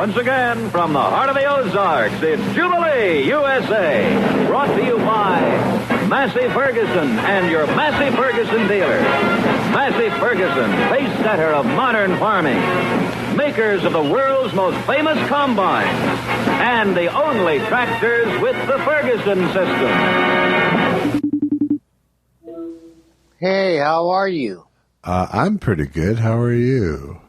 Once again, from the heart of the Ozarks, it's Jubilee USA. Brought to you by Massey Ferguson and your Massey Ferguson dealer. Massey Ferguson, pace setter of modern farming. Makers of the world's most famous combines. And the only tractors with the Ferguson system. Hey, how are you? I'm pretty good. How are you?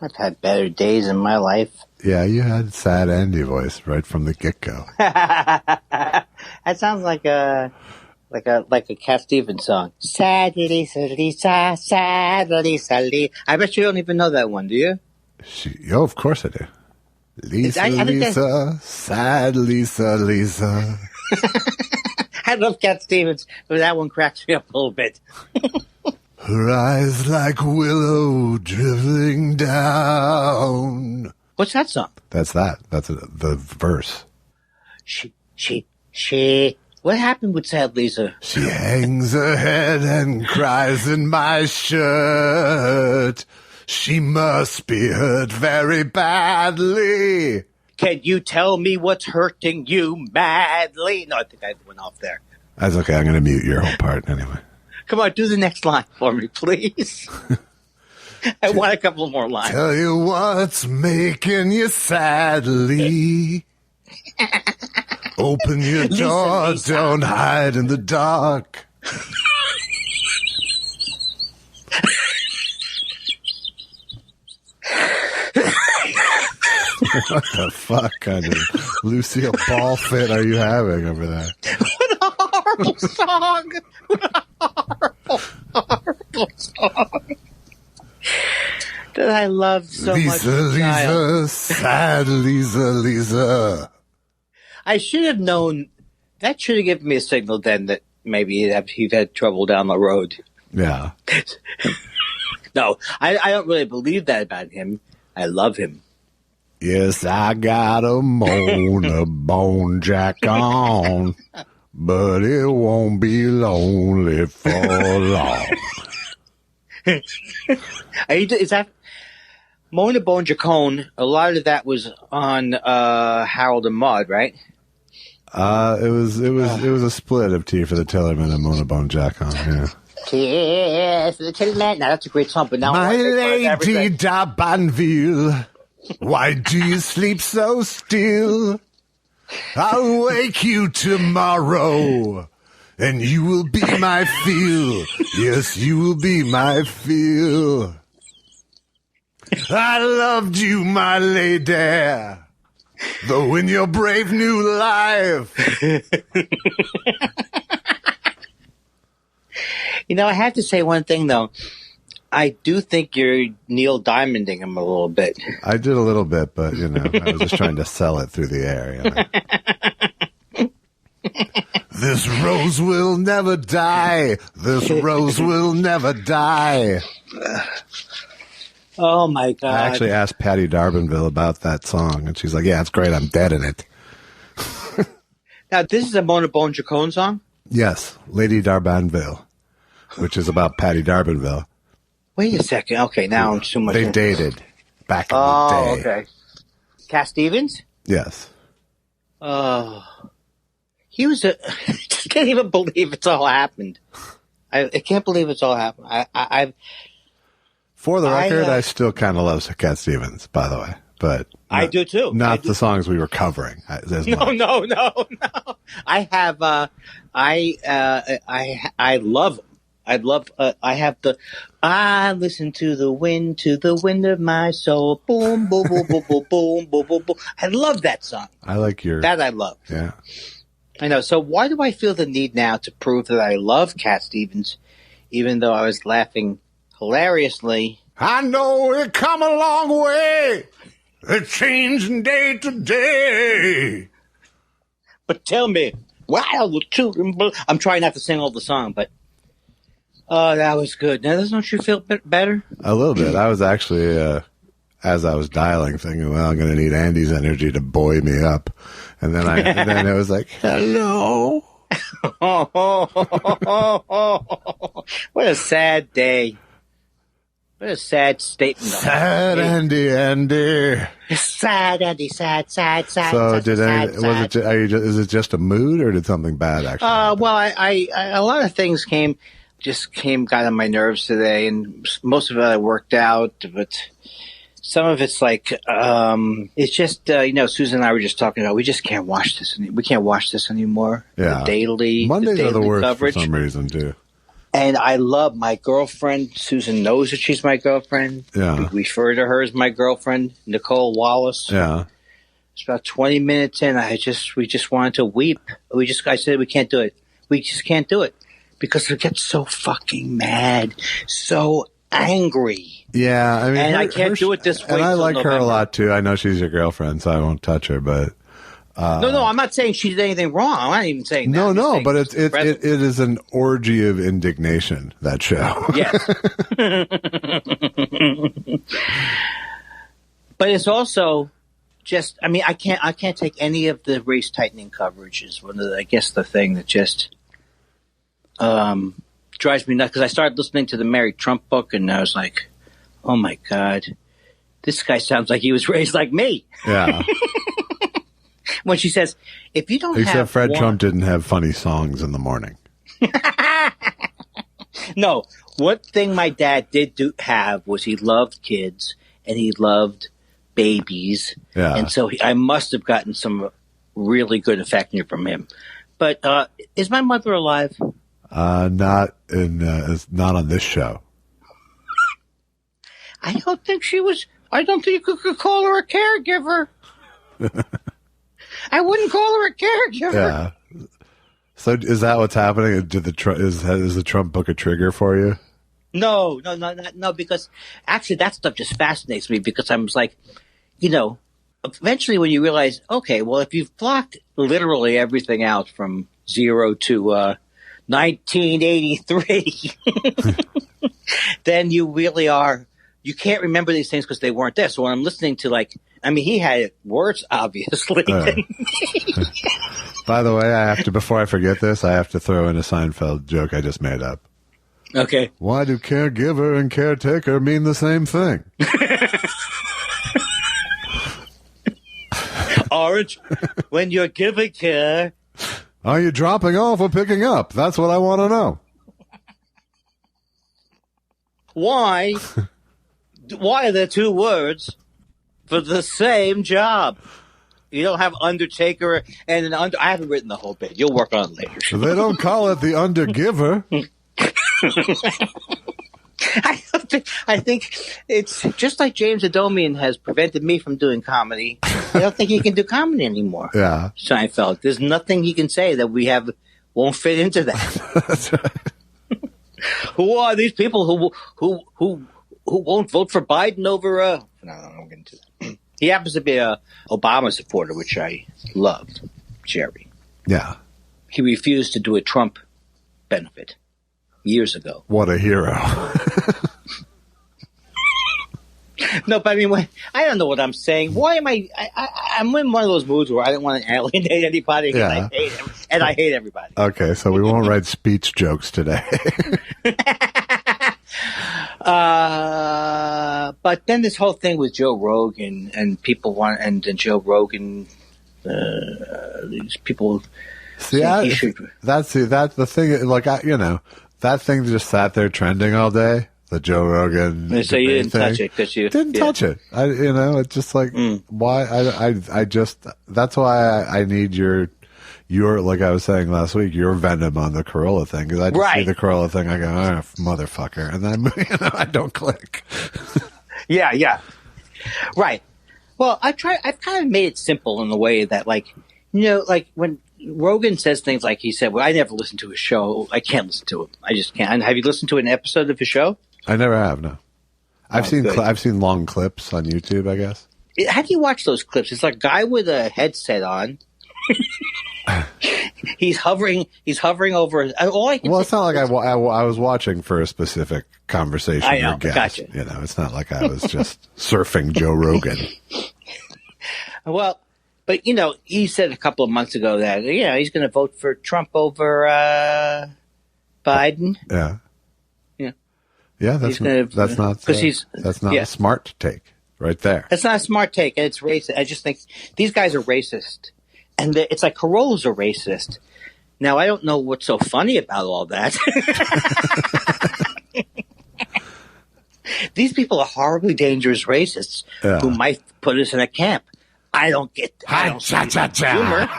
I've had better days in my life. Yeah, you had sad Andy voice right from the get-go. That sounds like a Cat Stevens song. Sadly, Lisa, sadly, sadly. I bet you don't even know that one, do you? Of course I do. Lisa, sad Lisa, Lisa. I love Cat Stevens, but that one cracks me up a little bit. Her eyes like willow dribbling down. What's that song? That's the verse. She. What happened with Sad Lisa? She hangs her head and cries in my shirt. She must be hurt very badly. Can you tell me what's hurting you madly? No, I think I went off there. That's okay. I'm going to mute your whole part anyway. Come on, do the next line for me, please. I want a couple more lines. Tell you what's making you sadly. Open your door, Lisa. Don't hide in the dark. What the fuck kind of Lucille Ball fit are you having over there? What a horrible song! What a horrible song! That I love so much. Lisa, sad Lisa. I should have known. That should have given me a signal then that maybe he'd had trouble down the road. Yeah. No, I don't really believe that about him. I love him. Yes, I got a bone jack on, but it won't be lonely for long. Is that Mona Bone Jacone? A lot of that was on Harold and Maude, right? It was a split of Tea for the Tillerman and Mona Bone Jacone. Yeah. Tea for the Tillerman. Now that's a great song, but now my lady d'Abanville. Why do you sleep so still? I'll wake you tomorrow, and you will be my feel. Yes, you will be my feel. I loved you, my lady, though in your brave new life. You know, I have to say one thing, though. I do think you're Neil Diamonding him a little bit. I did a little bit, but, I was just trying to sell it through the air, This rose will never die. This rose will never die. Oh, my God. I actually asked Patty D'Arbanville about that song, and she's like, yeah, it's great. I'm dead in it. Now, this is a Mona Bone Jacone song? Yes, Lady D'Arbanville, which is about Patty D'Arbanville. Wait a second. Okay, now I'm too much. They dated back in the day. Oh, okay. Cat Stevens? Yes. He was I just can't even believe it's all happened. I can't believe it's all happened. For the record, I still kind of love Cat Stevens, by the way. But I do too. Not the songs we were covering. No. I have. I love. I have the. I listen to the wind of my soul. Boom, boom, boom, boom, boom, boom, boom, boom, boom. I love that song. I like your. That I love. Yeah. I know. So why do I feel the need now to prove that I love Cat Stevens, even though I was laughing hilariously? I know it come a long way. It's changing day to day. But tell me, wow, the children. I'm trying not to sing all the song, but that was good. Now, don't you feel better? A little bit. I was actually, as I was dialing, thinking, well, I'm going to need Andy's energy to buoy me up, and then it was like, hello. What a sad day. What a sad statement. Sad Andy. Sad Andy. Sad. So sad, is it just a mood, or did something bad actually? Well, I a lot of things got on my nerves today, and most of it I worked out, but some of it's like, it's just, Susan and I were just talking about, we just can't watch this. We can't watch this anymore. Yeah. Mondays are the worst coverage. For some reason, too. And I love my girlfriend. Susan knows that she's my girlfriend. Yeah. We refer to her as my girlfriend, Nicole Wallace. Yeah. It's about 20 minutes in. We just wanted to weep. I said, we can't do it. We just can't do it because we get so fucking mad, so angry. Yeah, I mean, and I can't do it this way. And I like her a lot too. I know she's your girlfriend, so I won't touch her. But no, I'm not saying she did anything wrong. I'm not even saying that. No, but it is an orgy of indignation, that show. Yes, but it's also just. I mean, I can't take any of the race tightening coverage. Is one of the, I guess, the thing that just drives me nuts, because I started listening to the Mary Trump book, and I was like, oh my God, this guy sounds like he was raised like me. Yeah. When she says, if you don't Except have Fred Trump didn't have funny songs in the morning. No. One thing my dad did have was he loved kids and he loved babies. Yeah. And so I must have gotten some really good affection from him. But is my mother alive? Not on this show. I don't think she was. I don't think you could call her a caregiver. I wouldn't call her a caregiver. Yeah. So is that what's happening? Is the Trump book a trigger for you? No, because actually that stuff just fascinates me, because I was like, eventually when you realize, okay, well, if you've blocked literally everything out from 0 to 1983, then you really are. You can't remember these things because they weren't there. So when I'm listening to he had words, obviously. By the way, before I forget this, I have to throw in a Seinfeld joke I just made up. Okay. Why do caregiver and caretaker mean the same thing? Orange, when you're giving care. Are you dropping off or picking up? That's what I want to know. Why are there two words for the same job? You don't have undertaker and an under. I haven't written the whole bit. You'll work on it later. So they don't call it the undergiver. I think it's just like James Adomian has prevented me from doing comedy. I don't think he can do comedy anymore. Yeah. Seinfeld. There's nothing he can say that we have won't fit into that. That's right. Who are these people who won't vote for Biden over no, I'm getting to that. He happens to be a Obama supporter, which I loved, Jerry. Yeah. He refused to do a Trump benefit years ago. What a hero. No, but I mean, I don't know what I'm saying. Why am I'm in one of those moods where I don't want to alienate anybody, yeah. and I hate everybody. Okay, so we won't write speech jokes today. But then this whole thing with Joe Rogan and people want, and Joe Rogan, these people. See, that's the thing. Like, that thing just sat there trending all day. The Joe Rogan. So you didn't touch it because you didn't touch it. It's just like why I just that's why I need your like I was saying last week, your venom on the Corolla thing, because I just see the Corolla thing, I go, motherfucker, and then I don't click. Yeah, right. Well, I've kind of made it simple in the way that, like when Rogan says things like he said, well, I never listened to his show. I can't listen to him. I just can't. Have you listened to an episode of his show? I never have, no. I've seen long clips on YouTube, I guess. How do you watch those clips? It's like a guy with a headset on. He's hovering over. It's not like I was watching for a specific conversation. I know, or guest. gotcha. It's not like I was just surfing Joe Rogan. Well, but he said a couple of months ago that he's going to vote for Trump over Biden. Yeah. Yeah, that's not yeah. a smart take right there. That's not a smart take, and it's racist. I just think these guys are racist, and it's like Corollas are racist. Now, I don't know what's so funny about all that. These people are horribly dangerous racists who might put us in a camp. I don't get that. I don't see humor.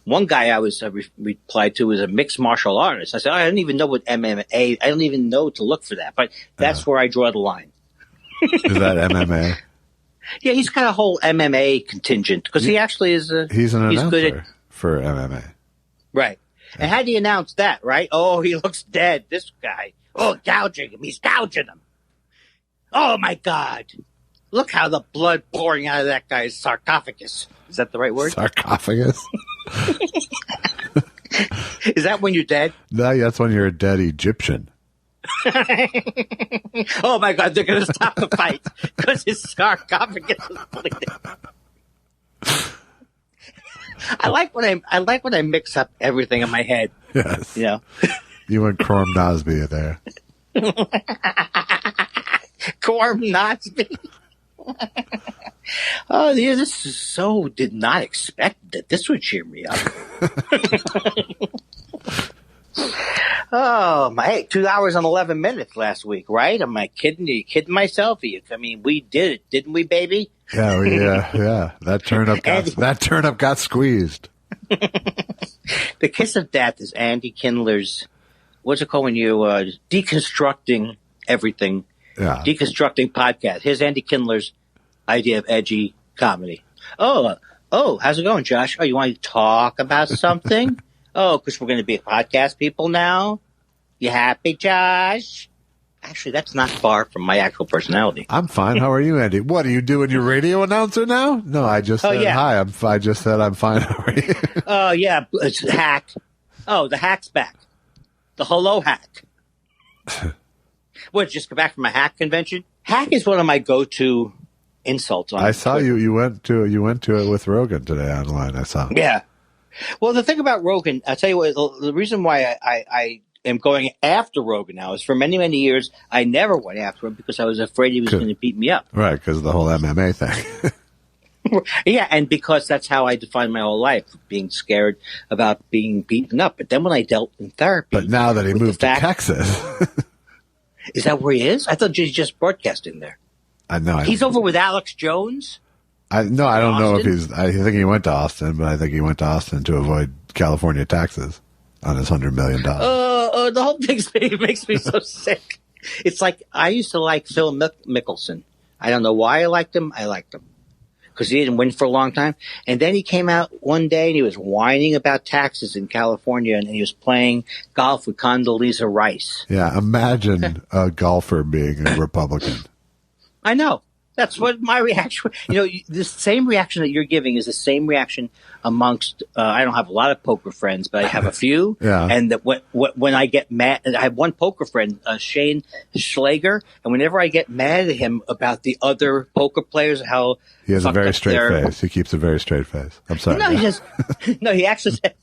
One guy I was replied to was a mixed martial artist. I said, I don't even know what MMA. I don't even know to look for that. But that's where I draw the line. Is that MMA? Yeah, he's got a whole MMA contingent because he actually is. He's an announcer good at, for MMA. Right. And how do you announce that? Right? Oh, he looks dead. This guy. Oh, gouging him. He's gouging him. Oh my God! Look how the blood pouring out of that guy's sarcophagus. Is that the right word? Sarcophagus? Is that when you're dead? No, that's when you're a dead Egyptian. Oh my God, they're going to stop the fight because his sarcophagus is bleeding. I like when I mix up everything in my head. Yes. You know? You and Crom Nosby there. Corm Nosby. Oh, yeah, this is so did not expect that this would cheer me up. Oh, my 2 hours and 11 minutes last week, right? Am I kidding? Are you kidding myself? I mean, we did it, didn't we, baby? Yeah. That turnip got squeezed. The kiss of death is Andy Kindler's, what's it called when you deconstructing everything? Yeah. Deconstructing podcast. Here's Andy Kindler's idea of edgy comedy. Oh, how's it going, Josh? Oh, you want to talk about something? Oh, because we're going to be podcast people now? You happy, Josh? Actually, that's not far from my actual personality. I'm fine. How are you, Andy? What, are you doing your radio announcer now? No, I just said hi. I just said I'm fine. How are you? Oh, yeah. It's hack. Oh, the hack's back. The hello hack. What, just go back from a hack convention? Hack is one of my go-to insults on I saw Twitter. you went to it with Rogan today online. I saw. Yeah. Well, the thing about Rogan, I'll tell you what, the reason why I am going after Rogan now is for many, many years, I never went after him because I was afraid he was going to beat me up. Right, because of the whole MMA thing. Yeah, and because that's how I defined my whole life, being scared about being beaten up. But then when I dealt in therapy. But now that he moved to Texas. Is that where he is? I thought he's just broadcasting there. I know. He's over with Alex Jones? I don't know if he's. I think he went to Austin, but I think he went to Austin to avoid California taxes on his $100 million. The whole thing makes me so sick. It's like I used to like Phil Mickelson. I don't know why I liked him. I liked him because he didn't win for a long time. And then he came out one day and he was whining about taxes in California, and he was playing golf with Condoleezza Rice. Yeah, imagine a golfer being a Republican. I know. That's what my reaction. The same reaction that you're giving is the same reaction amongst. I don't have a lot of poker friends, but I have a few. Yeah. And that when I get mad, I have one poker friend, Shane Schlager, and whenever I get mad at him about the other poker players, how he has a very straight face. He keeps a very straight face. I'm sorry. No, he just. No, he actually said.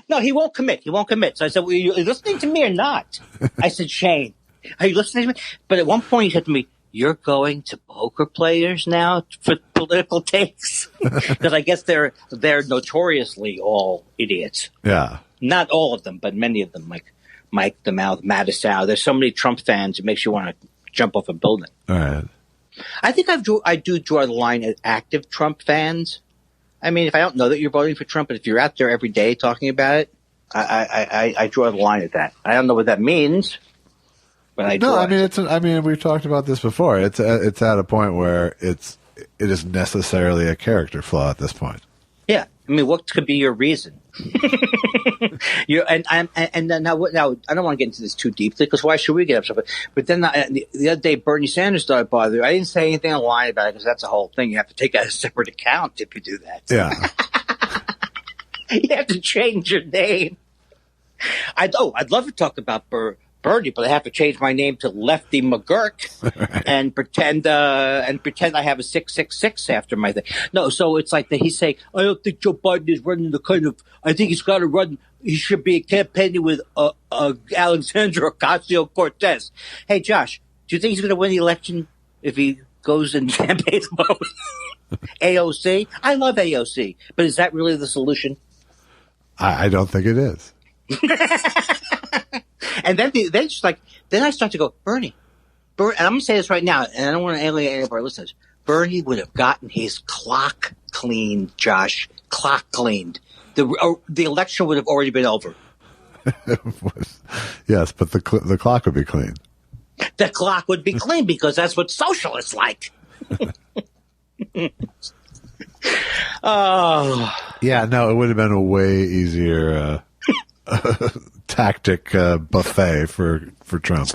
No, he won't commit. He won't commit. So I said, well, are you listening to me or not? I said, Shane, are you listening to me? But at one point he said to me, you're going to poker players now for political takes? Because I guess they're notoriously all idiots. Yeah. Not all of them, but many of them, like Mike the Mouth, Mattisau. There's so many Trump fans, it makes you want to jump off a building. All right. I think I do draw the line at active Trump fans. I mean, if I don't know that you're voting for Trump, but if you're out there every day talking about it, I draw the line at that. I don't know what that means, but I draw it. I mean, we've talked about this before. It's at a point where it is necessarily a character flaw at this point. Yeah, I mean, what could be your reason? Now I don't want to get into this too deeply because why should we get upset? But then the other day, Bernie Sanders started bothering. I didn't say anything online about it because that's a whole thing. You have to take out a separate account if you do that. Yeah, you have to change your name. I'd love to talk about Bernie, but I have to change my name to Lefty McGurk and pretend I have a 666 after my thing. No, so it's like that he's saying, I don't think Joe Biden is running the kind of, I think he's got to run, he should be campaigning with Alexandra Ocasio-Cortez. Hey, Josh, do you think he's going to win the election if he goes and campaigns about AOC? I love AOC, but is that really the solution? I don't think it is. And then just like, then I start to go, Bernie, and I'm going to say this right now, and I don't want to alienate any of our listeners. Bernie would have gotten his clock cleaned, Josh. Clock cleaned. The election would have already been over. Yes, but the clock would be clean. The clock would be clean because that's what socialists like. Oh. Yeah, no, it would have been a way easier tactic buffet for Trump.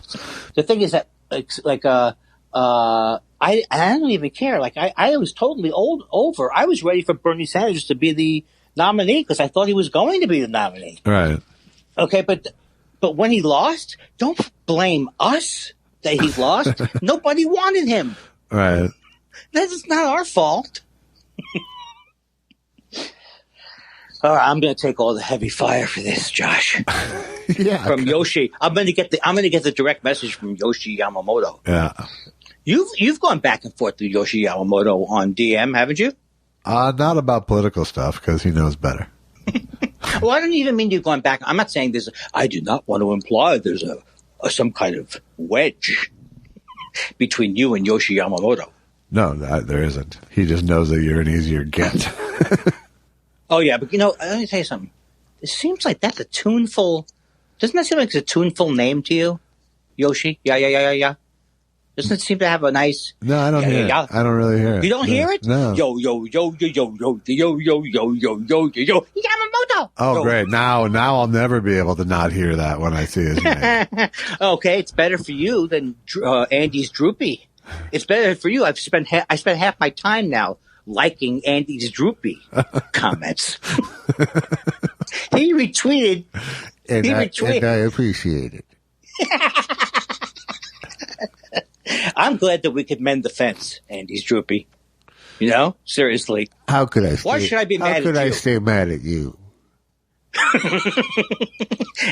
The thing is that I don't even care. Like I was totally over. I was ready for Bernie Sanders to be the nominee because I thought he was going to be the nominee. Right. Okay, but when he lost, don't blame us that he lost. Nobody wanted him. Right. That's not our fault. All right, I'm going to take all the heavy fire for this, Josh. Yeah. From Yoshi, I'm going to get the direct message from Yoshi Yamamoto. Yeah. You've gone back and forth with Yoshi Yamamoto on DM, haven't you? Not about political stuff because he knows better. Well, I don't even mean you've gone back. I'm not saying I do not want to imply there's some kind of wedge between you and Yoshi Yamamoto. No, there isn't. He just knows that you're an easier get. Oh, yeah, but let me tell you something. It seems like that's a tuneful... Doesn't that seem like it's a tuneful name to you? Yoshi? Yeah. Doesn't it seem to have a nice... No, I don't hear it. I don't really hear it. You don't hear it? No. Yo, Yamamoto! Oh, great. Now I'll never be able to not hear that when I see his name. Okay, it's better for you than Andy's Droopy. It's better for you. I spent half my time now liking Andy's Droopy comments. He retweeted. And I appreciate it. I'm glad that we could mend the fence, Andy's Droopy. Seriously. How could I? Why should I be mad at you? How could I stay mad at you?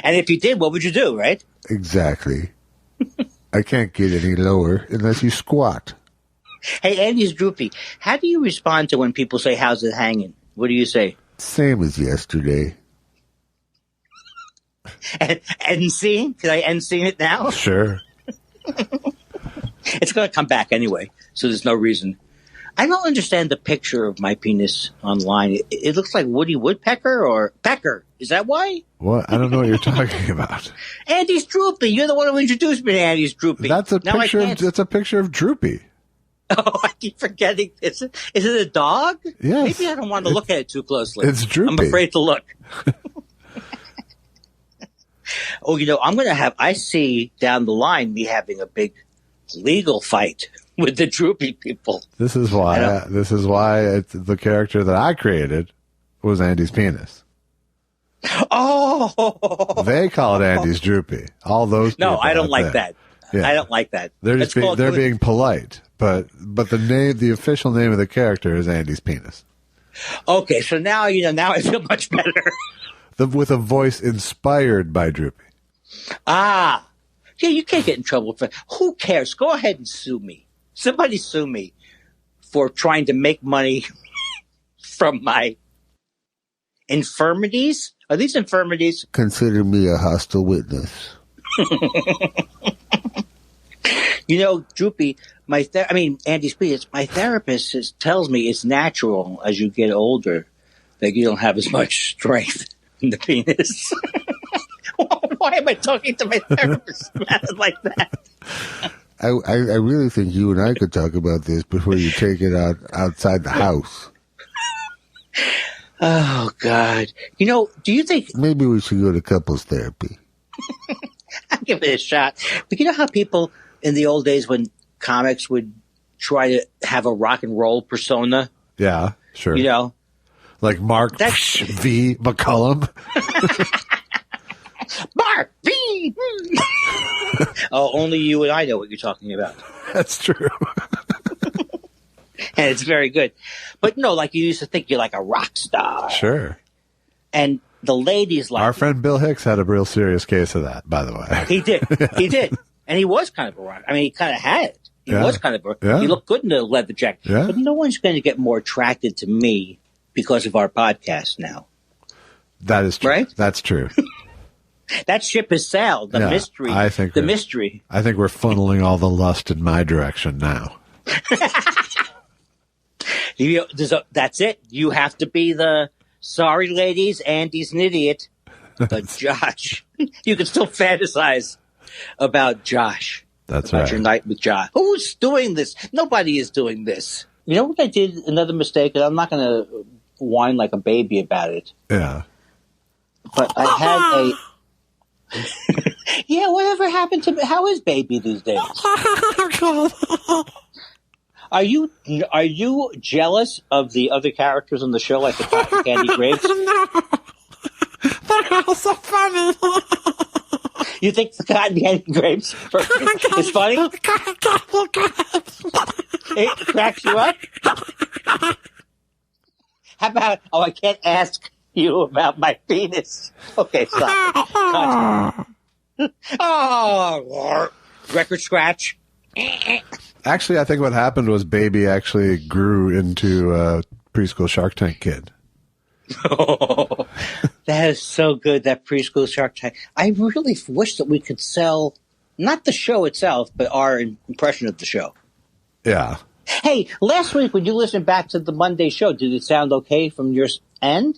And if you did, what would you do, right? Exactly. I can't get any lower unless you squat. Hey, Andy's Droopy, how do you respond to when people say, how's it hanging? What do you say? Same as yesterday. End scene? Can I end scene it now? Sure. It's going to come back anyway, so there's no reason. I don't understand the picture of my penis online. It looks like Woody Woodpecker or Pecker. Is that why? What? I don't know what you're talking about. Andy's Droopy. You're the one who introduced me to Andy's Droopy. That's a picture. That's a picture of Droopy. Oh, I keep forgetting. Is it a dog? Yes. Maybe I don't want to look at it too closely. It's Droopy. I'm afraid to look. Oh, I see down the line me having a big legal fight with the Droopy people. This is why the character that I created was Andy's penis. Oh, they call it Andy's Droopy. All those people. No, I don't like that. Yeah. I don't like that. They're being polite, but the official name of the character is Andy's penis. Okay, so now I feel much better. With a voice inspired by Droopy. Ah, yeah, you can't get in trouble for. Who cares? Go ahead and sue me. Somebody sue me for trying to make money from my infirmities. Are these infirmities? Consider me a hostile witness. Droopy, Andy's penis, my therapist tells me it's natural as you get older that you don't have as much strength in the penis. Why am I talking to my therapist like that? I really think you and I could talk about this before you take it outside the house. Oh, God. Do you think... Maybe we should go to couples therapy. I'll give it a shot. But you know how people in the old days when comics would try to have a rock and roll persona? Yeah, sure. Like Mark V. McCullum. Mark V. Oh, only you and I know what you're talking about. That's true. And it's very good. But no, like you used to think you're like a rock star. Sure. And the ladies like Our friend Bill Hicks had a real serious case of that, by the way. He did. He did. And he was kind of a rock. I mean, he kind of had it. He was kind of he looked good in the leather jacket. Yeah. But no one's going to get more attracted to me because of our podcast now. That is true. Right? That's true. That ship has sailed. The mystery. I think mystery. I think we're funneling all the lust in my direction now. That's it. You have to be the sorry, ladies. Andy's an idiot. But Josh, you can still fantasize about Josh. That's about right. your night with Josh. Who's doing this? Nobody is doing this. You know what I did? Another mistake, and I'm not going to whine like a baby about it. Yeah. But I had a. Yeah, whatever happened to? How is baby these days? Are you jealous of the other characters on the show, like the Cotton Candy Grapes? That's so funny. You think the Cotton Candy Grapes is funny? It cracks you up? How about, I can't ask you about my penis. Okay, stop. Oh, record scratch. Actually, I think what happened was Baby actually grew into a preschool Shark Tank kid. Oh, that is so good, that preschool Shark Tank. I really wish that we could sell, not the show itself, but our impression of the show. Yeah. Hey, last week when you listened back to the Monday show, did it sound okay from your end?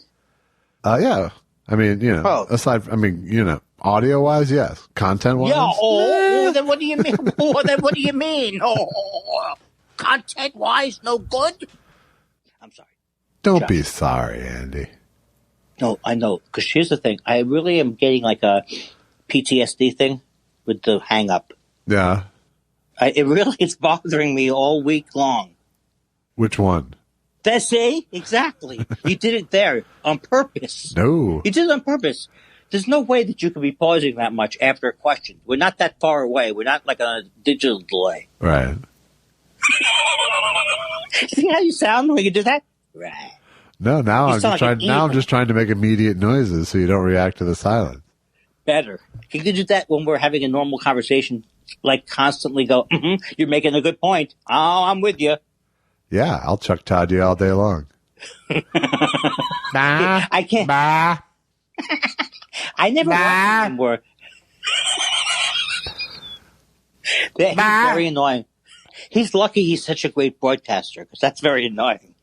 Yeah. I mean, aside, audio-wise, yes. Content-wise? Yeah, then what do you mean? Then what do you mean? Oh, content-wise, no good? I'm sorry. Don't be sorry, Andy. No, I know. Because here's the thing. I really am getting like a PTSD thing with the hang-up. Yeah. It really is bothering me all week long. Which one? See? Exactly. You did it there on purpose. No. You did it on purpose. There's no way that you could be pausing that much after a question. We're not that far away. We're not like on a digital delay. Right. See how you sound when you do that? Right. No, now I'm just trying to make immediate noises so you don't react to the silence. Better. Can you do that when we're having a normal conversation? Like constantly go, you're making a good point. Oh, I'm with you. Yeah, I'll Chuck Todd you all day long. I can't. I never watched him more. He's very annoying. He's lucky he's such a great broadcaster, because that's very annoying.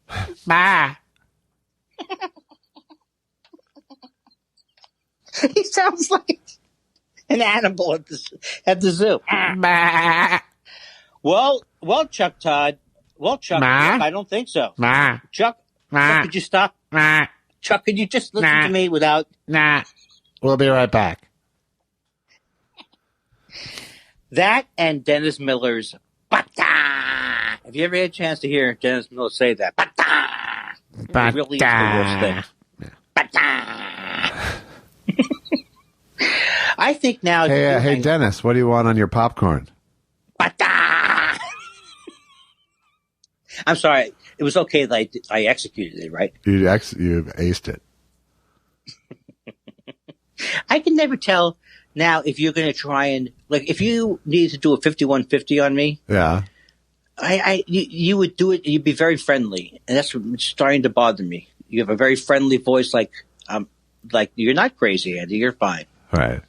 He sounds like an animal at the zoo. Well, Chuck Todd. Well, Chuck, I don't think so. Chuck, could you stop? Chuck, could you just listen to me without... We'll be right back. That and Dennis Miller's Bata. Have you ever had a chance to hear Dennis Miller say that? Bata. It really is the worst thing. Bata. I think now... Hey, Dennis, what do you want on your popcorn? Bata. I'm sorry. It was okay that I executed it, right? You aced it. I can never tell now if you're going to try and, like, if you needed to do a 5150 on me. Yeah. You would do it. You'd be very friendly, and that's what's starting to bother me. You have a very friendly voice, like you're not crazy, Andy. You're fine. Right.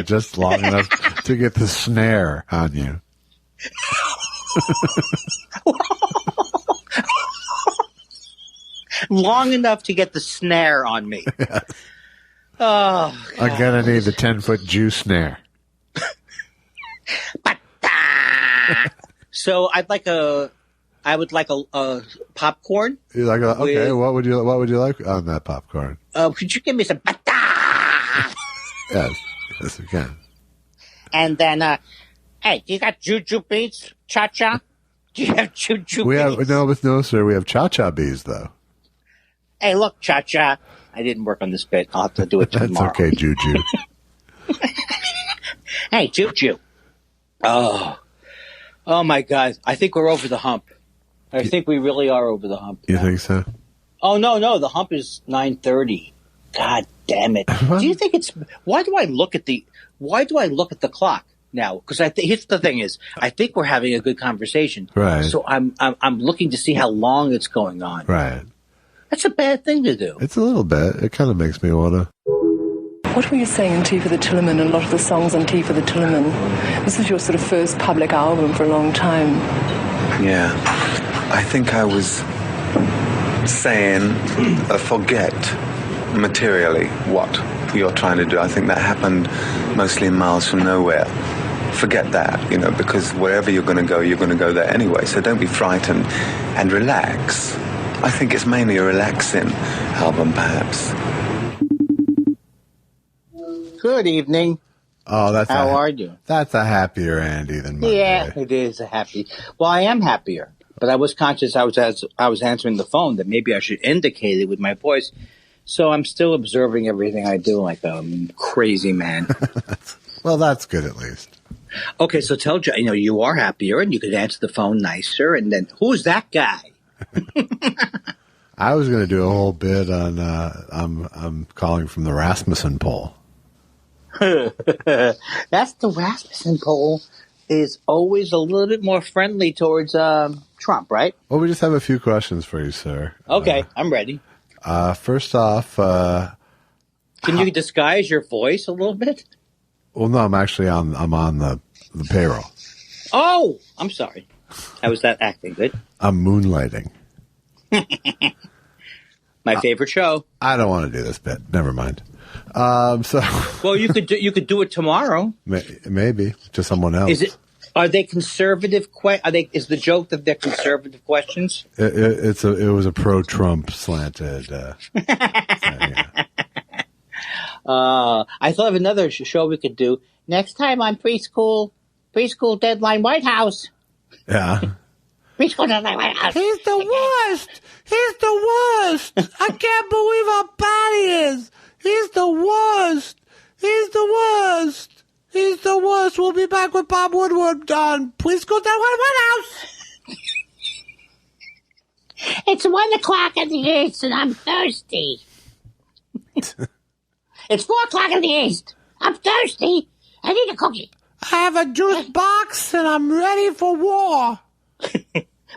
just long enough to get the snare on you. Long enough to get the snare on me. Yeah. Oh, God. I'm gonna need the 10-foot Jew snare. So I would like a popcorn. You're like, okay, what would you like on that popcorn? Could you give me some Yes, we can. And then, hey, you got juju beats, cha-cha? Do you have juju beats? No, sir. We have cha-cha bees, though. Hey, look, cha-cha. I didn't work on this bit. I'll have to do it tomorrow. That's okay, Juju. Hey, Choo Choo. Oh my God! I think we're over the hump. I think we really are over the hump. You think so? Oh no! The hump is 9:30. God damn it! Do you think it's? Why do I look at the clock now? Because here's the thing is, I think we're having a good conversation. Right. So I'm looking to see how long it's going on. Right. That's a bad thing to do. It's a little bit. It kind of makes me want to. What were you saying in Tea for the Tillerman and a lot of the songs on Tea for the Tillerman? This is your sort of first public album for a long time. Yeah. I think I was saying forget materially what you're trying to do. I think that happened mostly in Miles from Nowhere. Forget that, because wherever you're going to go there anyway. So don't be frightened and relax. I think it's mainly a relaxing album, perhaps. Good evening. Oh, How are you? That's a happier Andy than Monday. Yeah, it is a happy. Well, I am happier, but I was conscious I was answering the phone that maybe I should indicate it with my voice. So I'm still observing everything I do like a crazy man. Well, that's good at least. Okay, so tell Joe, you are happier and you could answer the phone nicer. And then, who's that guy? I was going to do a whole bit on I'm calling from the Rasmussen poll. That's the Rasmussen poll is always a little bit more friendly towards Trump, right? Well, we just have a few questions for you, sir. Okay, I'm ready. First off, can you disguise your voice a little bit? Well, no, I'm on the payroll. Oh, I'm sorry. How was that acting? Good. I'm moonlighting. My favorite show. I don't want to do this bit. Never mind. Well, you could do it tomorrow. Maybe to someone else. Are they conservative? Is the joke that they're conservative questions? It was a pro-Trump slanted. Yeah. I thought of another show we could do next time on preschool Deadline White House. Yeah. Preschool Deadline White House. He's the worst. He's the worst. I can't believe how bad he is. He's the worst. He's the worst. He's the worst. We'll be back with Bob Woodward on Preschool Deadline White House. It's 1 o'clock in the east and I'm thirsty. It's 4 o'clock in the east. I'm thirsty. I need a cookie. I have a juice box and I'm ready for war.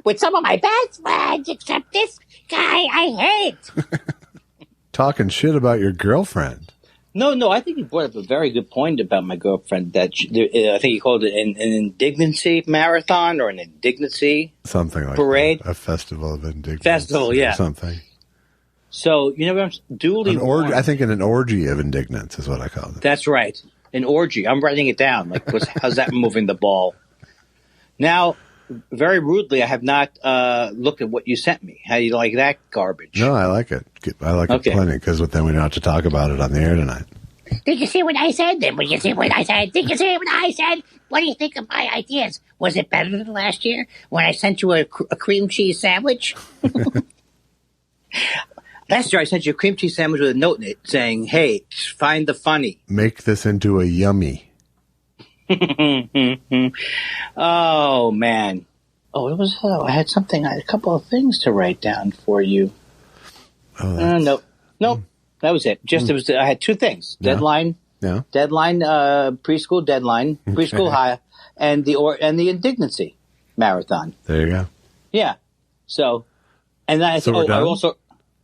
With some of my best friends, except this guy I hate. Talking shit about your girlfriend. No, I think he brought up a very good point about my girlfriend. That I think he called it an indignancy marathon or an indignancy something like parade, that. A festival of indignancy. Festival, yeah, something. So I'm duly. I think an orgy of indignance is what I call it. That's right, an orgy. I'm writing it down. Like, how's that moving the ball? Now, very rudely, I have not looked at what you sent me. How do you like that garbage? No, I like it. I like it plenty because then we don't have to talk about it on the air tonight. Did you see what I said? Did you see what I said? Did you see what I said? What do you think of my ideas? Was it better than last year when I sent you a cream cheese sandwich? Last year I sent you a cream cheese sandwich with a note in it saying, "Hey, find the funny. Make this into a yummy." Oh man! Oh, it was. I had something. I had a couple of things to write down for you. Nope. That was it. Just it was. I had two things: deadline, preschool deadline, preschool high, and the indignancy marathon. There you go. Yeah. So, and then we're done? I also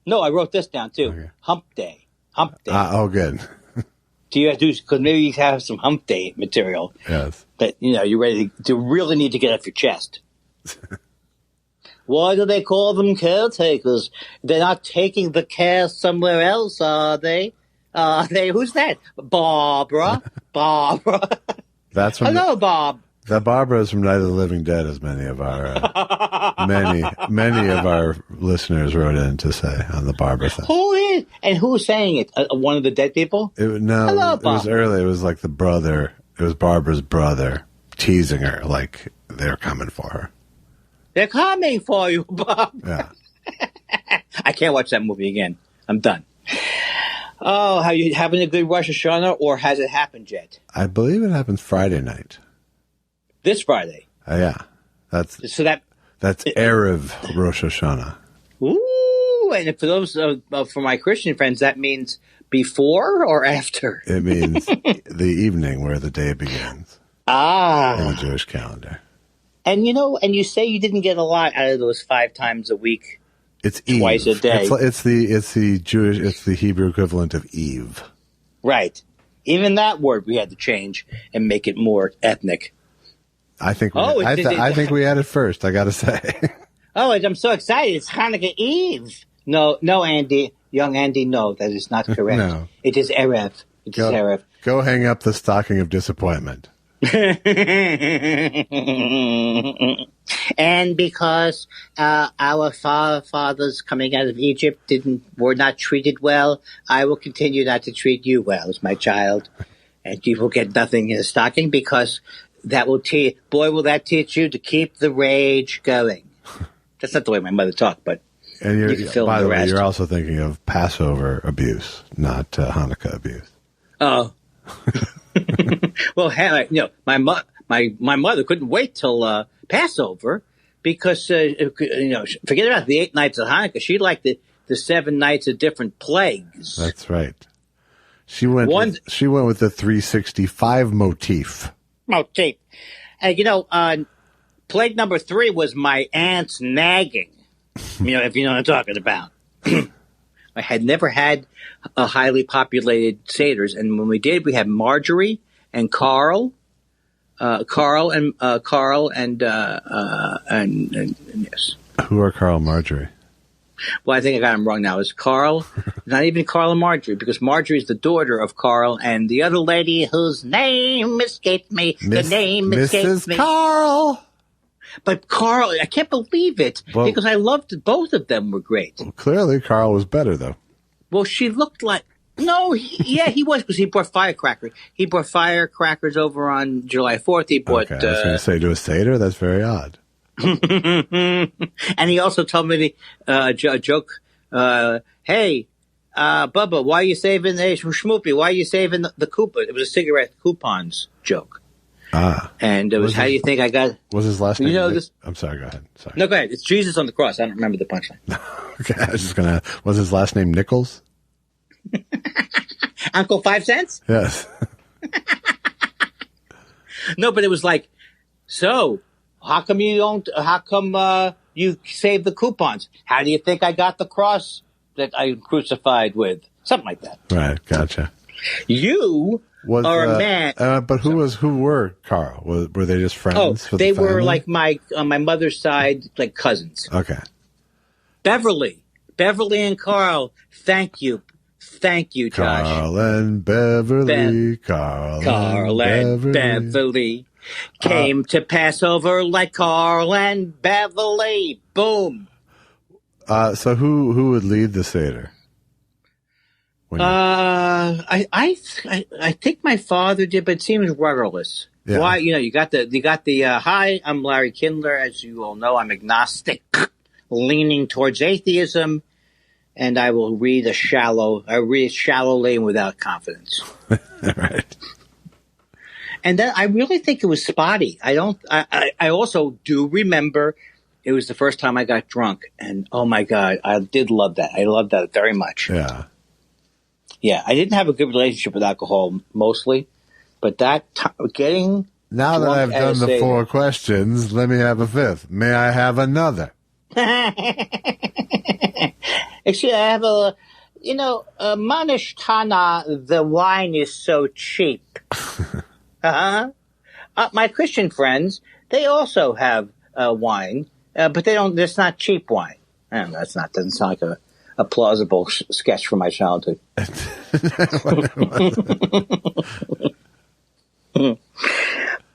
I wrote this down too. Okay. Hump day. Good. Do you do? Because maybe you have some hump day material. Yes. That you're ready to really need to get off your chest. Why do they call them caretakers? They're not taking the care somewhere else, are they? Who's that? Barbara. That's from Hello, Bob. That Barbara is from Night of the Living Dead, as many of our many of our listeners wrote in to say on the Barbara thing. Who is and who's saying it? One of the dead people? Hello, Bob. It was early. It was like the brother. It was Barbara's brother teasing her, like they're coming for her. They're coming for you, Bob. Yeah. I can't watch that movie again. I'm done. Oh, have you having a good Rosh Hashanah, or has it happened yet? I believe it happens Friday night. This Friday. Yeah. That's Erev Rosh Hashanah. Ooh, and for those for my Christian friends, that means before or after? It means the evening where the day begins. In the Jewish calendar. And and you say you didn't get a lot out of those 5 times a week. It's twice Eve. a day. It's the Hebrew equivalent of Eve. Right. Even that word we had to change and make it more ethnic. I think we had it first, I got to say. Oh, I'm so excited. It's Hanukkah Eve. No, Andy. Young Andy, no, that is not correct. No. It is Erev. It is Erev. Go hang up the stocking of disappointment. And because our fathers coming out of Egypt were not treated well, I will continue not to treat you well as my child. And you will get nothing in a stocking, because that will will that teach you to keep the rage going. That's not the way my mother talked, but and you can fill in the rest. You're also thinking of Passover abuse, not Hanukkah abuse. Oh. Well, my mother couldn't wait till Passover, because forget about the 8 nights of Hanukkah. She liked the 7 nights of different plagues. That's right. She went with the 365 motif. And plague number 3 was my aunt's nagging. If you know what I'm talking about. I had never had a highly populated seders, and when we did, we had Marjorie and Carl and yes. Who are Carl and Marjorie? Well, I think I got him wrong now. It's Carl, not even Carl and Marjorie, because Marjorie is the daughter of Carl, and the other lady whose name escaped me. Mrs. Carl. But Carl, I can't believe it, because I loved both of them were great. Well, clearly Carl was better, though. Well, she looked like... No, he was, because he brought firecrackers. He brought firecrackers over on July 4th. He brought... Okay, I was going to say, to a Seder? That's very odd. And he also told me a joke. Hey, Bubba, why are you saving Shmoopy? Why are you saving the coupon? It was a cigarette coupons joke. And it was, how do you think I got... Was his last name... this? I'm sorry, go ahead. Sorry. No, go ahead. It's Jesus on the cross. I don't remember the punchline. Okay, I was just going to... Was his last name Nichols? Uncle 5 cents? Yes. No, but it was like, so, how come you saved the coupons? How do you think I got the cross that I crucified with? Something like that. Right, gotcha. You are a man. But who were Carl? Were they just friends? Oh, they were like on my mother's side, like cousins. Okay. Beverly and Carl, thank you. Thank you, Josh. Carl and Beverly. Carl and Beverly came to Passover like Carl and Beverly. Boom. So who would lead the Seder? I think my father did, but it seems rudderless. Yeah. Why? You got the hi, I'm Larry Kindler. As you all know, I'm agnostic, leaning towards atheism. And I will read shallowly and without confidence. Right. And then I really think it was spotty. I also do remember it was the first time I got drunk. And oh my God, I did love that. I loved that very much. Yeah. Yeah. I didn't have a good relationship with alcohol mostly, but getting. Now that I've done the 4 questions, let me have a 5th. May I have another? Actually, I have Manish Tana, the wine is so cheap. My Christian friends, they also have wine, but it's not cheap wine. I don't know, doesn't sound like a plausible sketch from my childhood.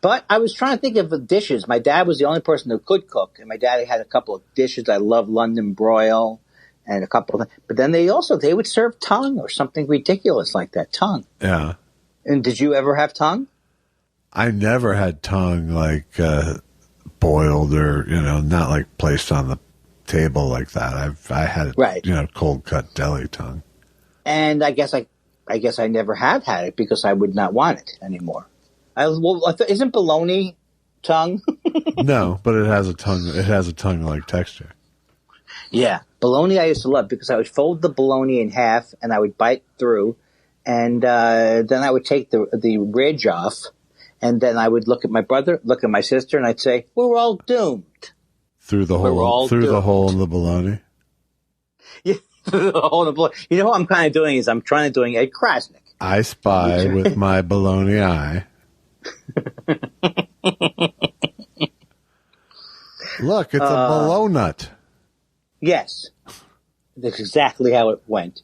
But I was trying to think of the dishes. My dad was the only person who could cook, and my dad had a couple of dishes. I love London broil and a couple of, but then they would serve tongue or something ridiculous like that. Tongue. Yeah. And did you ever have tongue? I never had tongue like boiled or not like placed on the table like that. I had right. Cold cut deli tongue. And I guess I guess I never have had it because I would not want it anymore. Isn't bologna tongue? No, but it has a tongue. It has a tongue-like texture. Yeah, bologna I used to love because I would fold the bologna in half and I would bite through, and then I would take the ridge off, and then I would look at my brother, look at my sister, and I'd say, "We're all doomed." Through the hole in the bologna. Yeah, through the hole in the bologna. You know what I'm kind of doing is I'm trying to doing Ed Krasnick. I spy with my bologna eye. Look, it's a bologna nut. Yes, that's exactly how it went.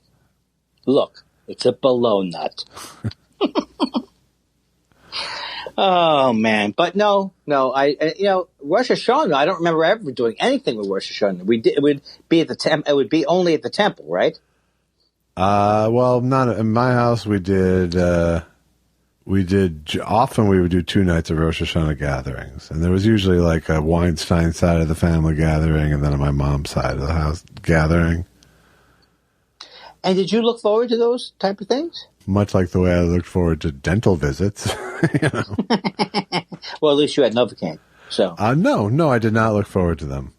Look, it's a bologna nut. Oh man, but no. Rosh Hashanah. I don't remember ever doing anything with Rosh Hashanah. It would be at the It would be only at the temple, right? Well, not in my house. We did often. We would do 2 nights of Rosh Hashanah gatherings, and there was usually like a Weinstein side of the family gathering, and then on my mom's side of the house gathering. And did you look forward to those type of things? Much like the way I looked forward to dental visits. Well, at least you had Novocaine. So no, I did not look forward to them.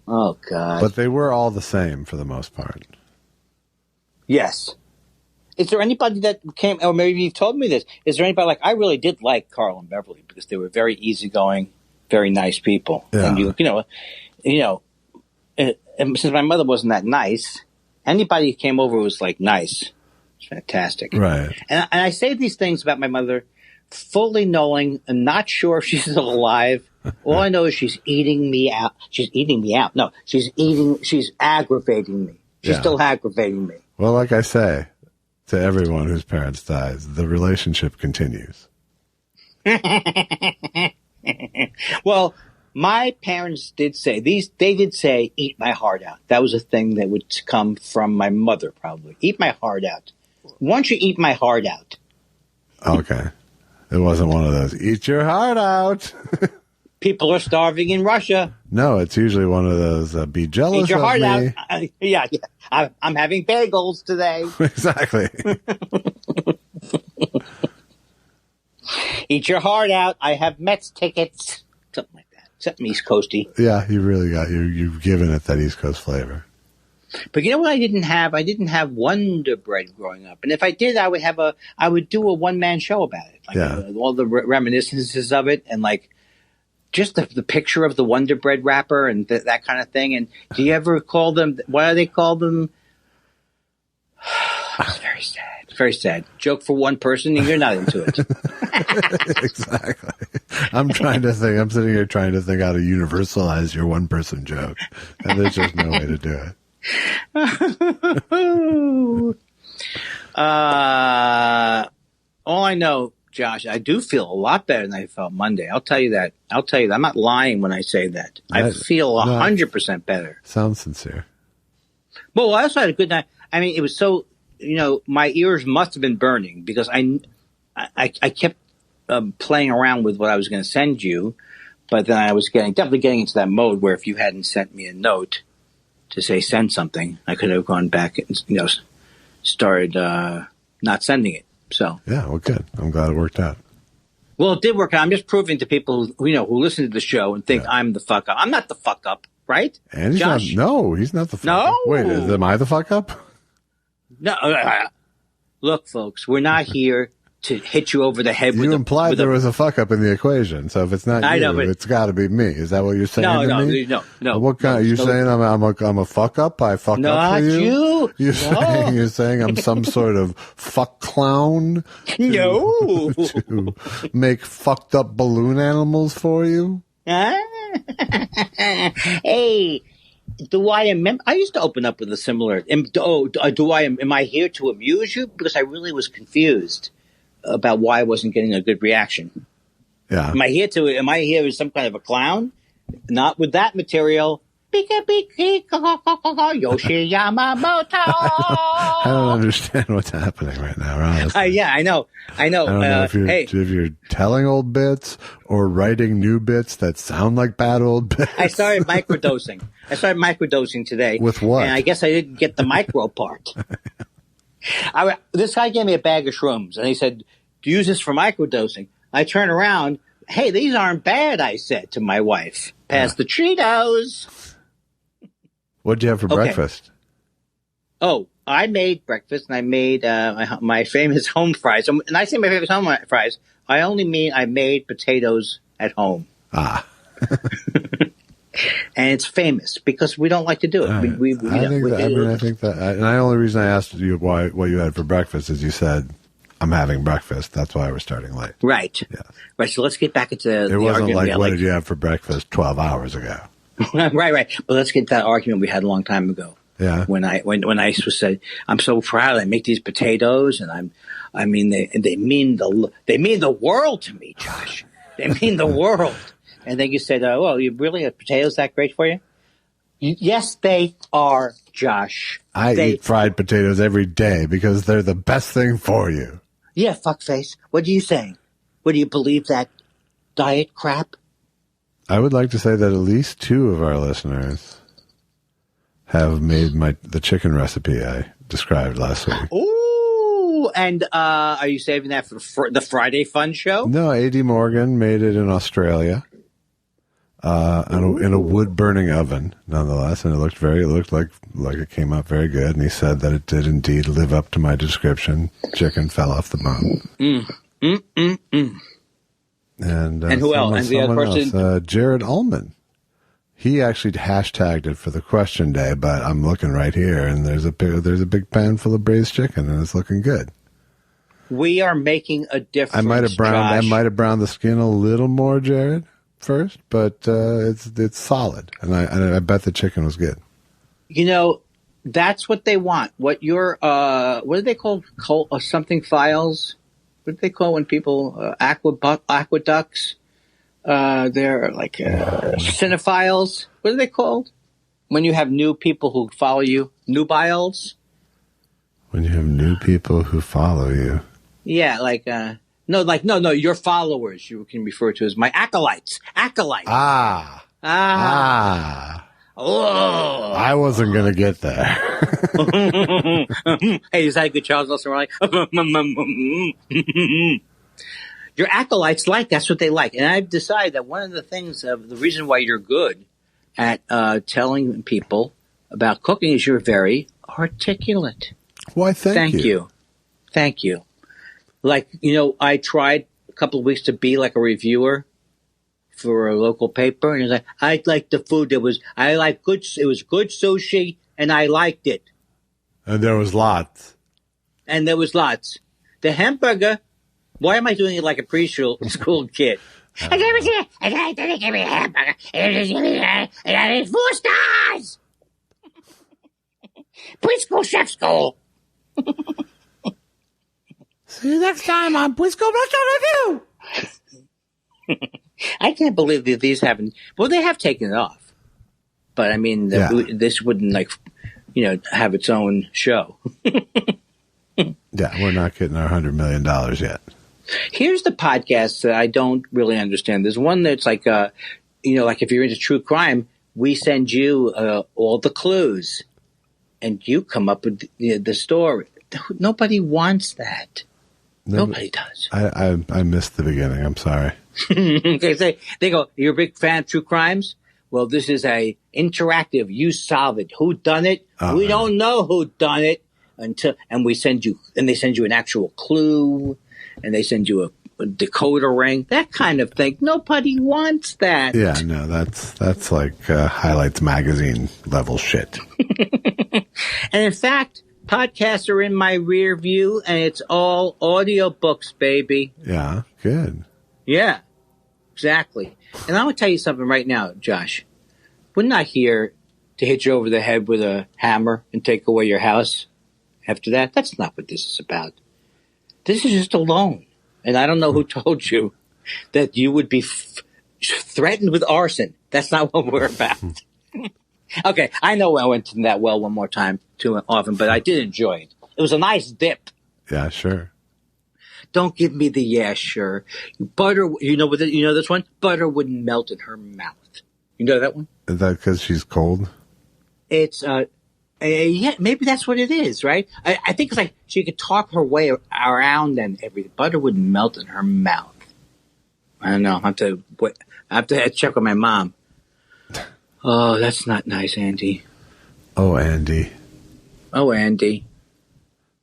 Oh God! But they were all the same for the most part. Yes. Is there anybody that came, or maybe you've told me this? Is there anybody I really did like Carl and Beverly because they were very easygoing, very nice people. Yeah. And and since my mother wasn't that nice, anybody who came over was nice. It's fantastic. Right. And I say these things about my mother fully knowing and not sure if she's still alive. All I know is she's eating me out. She's eating me out. No, she's aggravating me. She's still aggravating me. Well, like I say to everyone whose parents dies, the relationship continues. Well, my parents did say they did say, eat my heart out. That was a thing that would come from my mother, probably. Eat my heart out. Once you eat my heart out. Okay. It wasn't one of those, eat your heart out. People are starving in Russia. No, it's usually one of those, be jealous eat your of heart me. Out. Yeah. I'm having bagels today. Exactly. Eat your heart out. I have Mets tickets. Something like that. Something East Coasty. Yeah, you really got you've given it that East Coast flavor. But you know what I didn't have? I didn't have Wonder Bread growing up. And if I did, I would do a one-man show about it. All the reminiscences of it and just the picture of the Wonder Bread wrapper and that kind of thing. And do you ever call them, what do they call them? It's very sad. Very sad. Joke for one person and you're not into it. Exactly. I'm sitting here trying to think how to universalize your one-person joke. And there's just no way to do it. All I know, Josh, I do feel a lot better than I felt Monday. I'll tell you that. I'm not lying when I say that. I feel 100% better. Sounds sincere. Well, I also had a good night. I mean, it was so, my ears must have been burning because I kept playing around with what I was going to send you, but then I was definitely getting into that mode where if you hadn't sent me a note to say send something, I could have gone back and started not sending it. So yeah, well, good. I'm glad it worked out. Well, it did work out. I'm just proving to people who listen to the show and think I'm the fuck up. I'm not the fuck up, right? And he's Josh? he's not the fuck up. Wait, am I the fuck up? No. Look, folks, we're not here to hit you over the head with you implied there was a fuck up in the equation, so if it's not it's got to be me. Is that what you're saying to me? No. What kind? Are you saying I'm a fuck up? I fuck up for you? Not you. You're saying I'm some sort of fuck clown? No. To make fucked up balloon animals for you? Hey. Do I remember? I used to open up with a similar. Am I here to amuse you? Because I really was confused about why I wasn't getting a good reaction. Yeah. Am I here as some kind of a clown? Not with that material. Yoshi Yamamoto. I don't understand what's happening right now, honestly. Yeah, I know. I don't know if you're telling old bits or writing new bits that sound like bad old bits. I started microdosing today. With what? And I guess I didn't get the micro part. This guy gave me a bag of shrooms, and he said, use this for microdosing. I turn around. Hey, these aren't bad, I said to my wife. Pass the Cheetos. What'd you have for breakfast? Oh, I made breakfast, and I made my famous home fries. And I say my famous home fries, I only mean I made potatoes at home. Ah. And it's famous because we don't like to do it. Right. I think that, and the only reason I asked you what you had for breakfast is you said, I'm having breakfast. That's why we're starting late. Right. Yeah. Right. So let's get back into the argument. It wasn't like, what did you have for breakfast 12 hours ago? Right. But let's get that argument we had a long time ago. Yeah. When I said, I'm so proud I make these potatoes, and they mean the world to me, Josh. They mean the world. And then you said, well, you really are potatoes that great for you? Yes, they are, Josh. I eat fried potatoes every day because they're the best thing for you. Yeah, fuckface. What are you saying? What, do you believe that diet crap? I would like to say that at least 2 of our listeners have made the chicken recipe I described last week. Ooh, and are you saving that for the Friday Fun Show? No, A.D. Morgan made it in Australia. In a wood-burning oven, nonetheless, and it looked like it came out very good. And he said that it did indeed live up to my description. Chicken fell off the bone. And who else? And the other person, Jared Ullman. He actually hashtagged it for the question day, but I'm looking right here, and there's a big pan full of braised chicken, and it's looking good. We are making a difference. I might have browned the skin a little more, Jared, first, but it's solid, and I bet the chicken was good. You know, that's what they want. What your what do they call something files? What do they call when people aqueducts? They're like cinephiles. What are they called? When you have new people who follow you, nubiles. When you have new people who follow you. Yeah, no, your followers you can refer to as my acolytes. Oh. I wasn't going to get there. Hey, is that a good Charles Nelson Riley? Your acolytes that's what they like. And I've decided that one of the things, the reason why you're good at telling people about cooking is you're very articulate. Why, thank you. Thank you. Like, I tried a couple of weeks to be like a reviewer for a local paper, and it's like, I liked the food. It was good sushi, and I liked it. And there was lots. The hamburger, why am I doing it like a preschool kid? I didn't give me a hamburger. And I did 4 stars. Preschool chef school. See you next time on Preschool Restaurant Review. I can't believe that these haven't. Well, they have taken it off, but I mean, this wouldn't have its own show. Yeah, we're not getting our $100 million yet. Here's the podcast that I don't really understand. There's one that's like, like if you're into true crime, we send you all the clues, and you come up with the story. Nobody wants that. Nobody does. I missed the beginning. I'm sorry. They go, you're a big fan of true crimes? Well, this is a interactive. You solve it. Who done it? We don't know who done it and they send you an actual clue, and they send you a decoder ring, that kind of thing. Nobody wants that. Yeah, no, that's like Highlights magazine level shit. And in fact, podcasts are in my rear view, and it's all audiobooks, baby. Yeah, good. Yeah, exactly. And I'm going to tell you something right now, Josh. We're not here to hit you over the head with a hammer and take away your house after that. That's not what this is about. This is just a loan. And I don't know who told you that you would be threatened with arson. That's not what we're about. Okay, I know I went to that well one more time too often, but I did enjoy it. It was a nice dip. Yeah, sure. Don't give me the yeah, sure. Butter, you know this one? Butter wouldn't melt in her mouth. You know that one? Is that because she's cold? It's Yeah, maybe that's what it is, right? I think it's like she could talk her way around and the butter would melt in her mouth. I don't know. I have to check with my mom. Oh, that's not nice, Andy. Oh, Andy. Oh, Andy.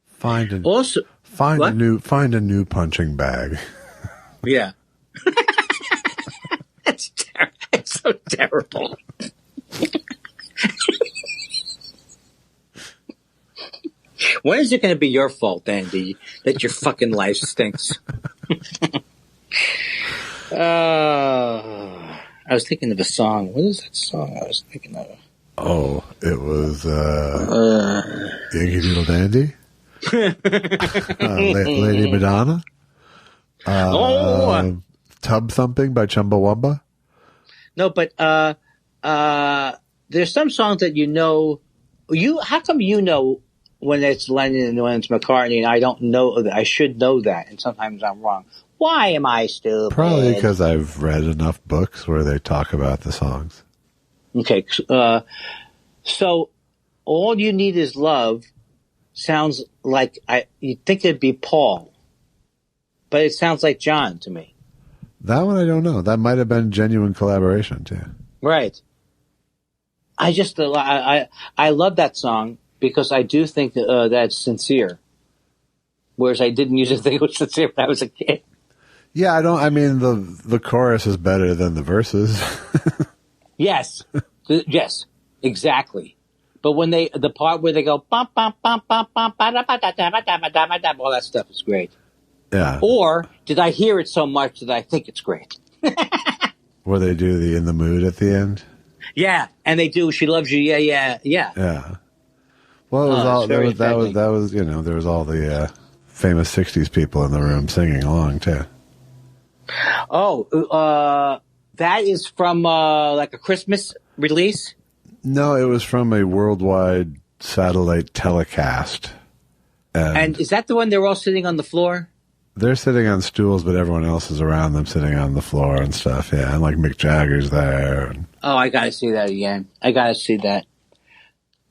Find a what? new punching bag. Yeah. It's so terrible. When is it going to be your fault, Andy, that your fucking life stinks? I was thinking of a song. What is that song I was thinking of? Oh, it was Yankee Doodle Dandy? Lady Madonna? Tub Thumping by Chumbawamba? No, but there's some songs that you know. How come you know when it's Lennon and when it's McCartney, and I don't know that? I should know that, and sometimes I'm wrong. Why am I stupid? Probably because I've read enough books where they talk about the songs. Okay, so All You Need Is Love sounds like you'd think it'd be Paul, but it sounds like John to me. That one I don't know. That might have been genuine collaboration too. Right. I just I love that song because I do think that's sincere, whereas I didn't used to think it was sincere when I was a kid. Yeah, I mean the chorus is better than the verses. Yes. Yes. Exactly. But when the part where they go bum bum bum bum bum all that stuff is great. Yeah. Or did I hear it so much that I think it's great? Where they do the In the Mood at the end. Yeah, and they do She Loves You. Yeah. Yeah. Well, it was that was there was all the famous '60s people in the room singing along too. Oh, that is from like a Christmas release? No, it was from a worldwide satellite telecast. And is that the one they're all sitting on the floor? They're sitting on stools, but everyone else is around them sitting on the floor and stuff. Yeah, and like Mick Jagger's there. Oh, I got to see that again. I got to see that.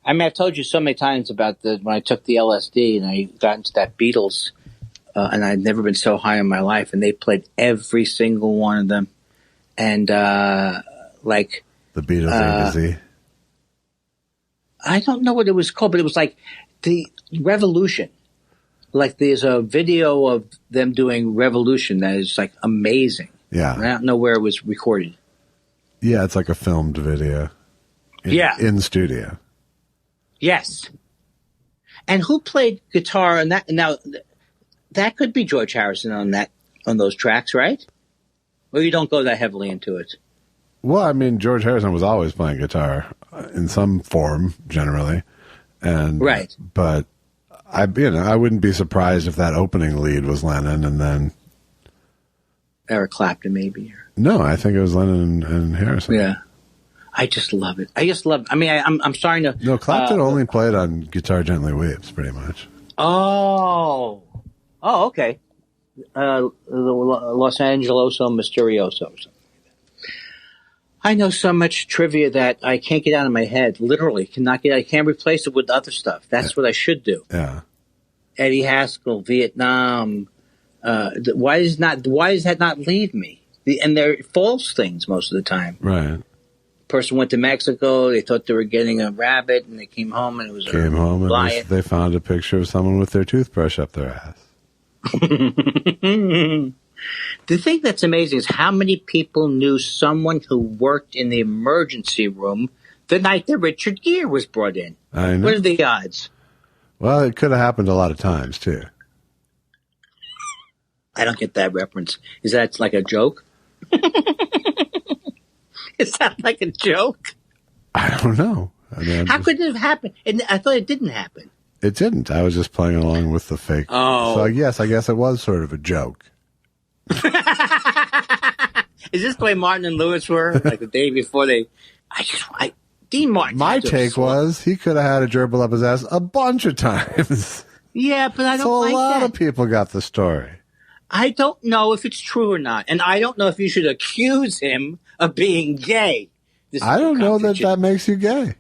I mean, I've told you so many times about when I took the LSD and I got into that Beatles, and I'd never been so high in my life, and they played every single one of them. And, like... The Beatles A to Z. I don't know what it was called, but it was like the Revolution. Like there's a video of them doing Revolution that is like amazing. Yeah. I don't know where it was recorded. Yeah, it's like a filmed video. In studio. Yes. And who played guitar on that? Now, that could be George Harrison on those tracks, right? Or you don't go that heavily into it? Well, I mean, George Harrison was always playing guitar in some form, generally. And right. But I wouldn't be surprised if that opening lead was Lennon and then Eric Clapton, maybe. No, I think it was Lennon and Harrison. Yeah. I just love it. I mean, I'm starting to... No, Clapton only played on Guitar Gently Weeps, pretty much. Oh, okay. Los Angeloso Misterioso or something like that. I know so much trivia that I can't get out of my head. Literally, I can't replace it with other stuff. That's what I should do. Yeah. Eddie Haskell, Vietnam. Why does that not leave me? And they're false things most of the time. Right. Person went to Mexico. They thought they were getting a rabbit, and they came home, and it was a lion. They found a picture of someone with their toothbrush up their ass. The thing that's amazing is how many people knew someone who worked in the emergency room the night that Richard Gere was brought in. I know. What are the odds? Well, it could have happened a lot of times, too. I don't get that reference. Is that like a joke? Is that like a joke? I don't know. How could it have happened? And I thought it didn't happen. It didn't. I was just playing along with the fake. Oh. So yes, I guess it was sort of a joke. Is this the way Martin and Lewis were? Like the day before Dean Martin. My take was he could have had a gerbil up his ass a bunch of times. Yeah, but I don't like that. So a lot of people got the story. I don't know if it's true or not. And I don't know if you should accuse him of being gay. I don't know that makes you gay.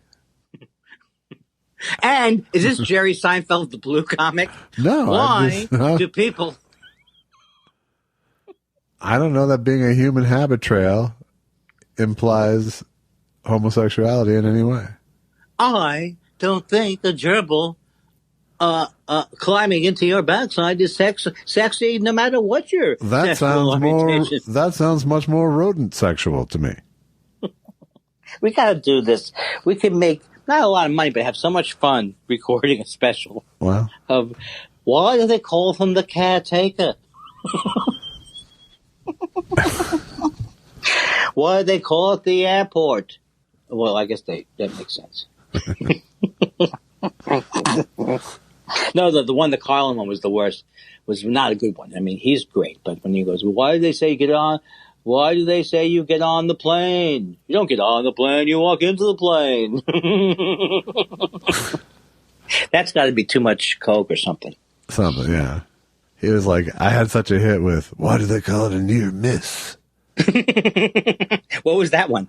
And is this Jerry Seinfeld, the blue comic? No. Why do people... I don't know that being a human habit trail implies homosexuality in any way. I don't think a gerbil climbing into your backside is sexy no matter what your sexual orientation. That sounds much more rodent sexual to me. We got to do this. We can make not a lot of money, but have so much fun recording a special of why do they call him the caretaker? Why do they call it the airport? Well, I guess that makes sense. No, the one, the Carlin one was the worst. Was not a good one. I mean, he's great, but when he goes, why do they say get on? Why do they say you get on the plane? You don't get on the plane, you walk into the plane. That's got to be too much coke or something. Something, yeah. He was like, I had such a hit with, why do they call it a near miss? What was that one?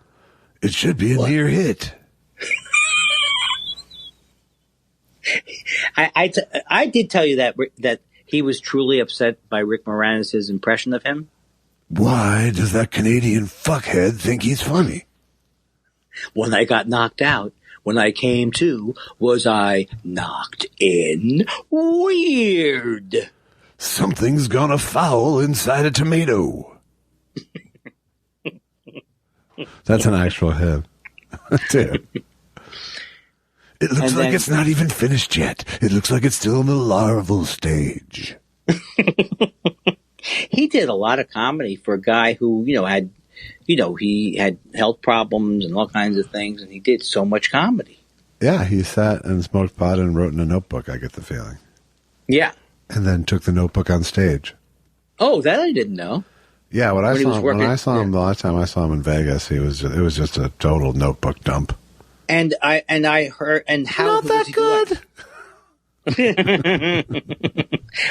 It should be a near hit. I did tell you that he was truly upset by Rick Moranis' impression of him. Why does that Canadian fuckhead think he's funny? When I got knocked out, when I came to, was I knocked in weird? Something's gone afoul inside a tomato. That's an actual hit. Too. It looks like it's not even finished yet. It looks like it's still in the larval stage. He did a lot of comedy for a guy who, he had health problems and all kinds of things, and he did so much comedy. Yeah, he sat and smoked pot and wrote in a notebook, I get the feeling. Yeah. And then took the notebook on stage. Oh, that I didn't know. Yeah, when I saw him the last time I saw him in Vegas, it was just a total notebook dump. And I heard, and how not that good.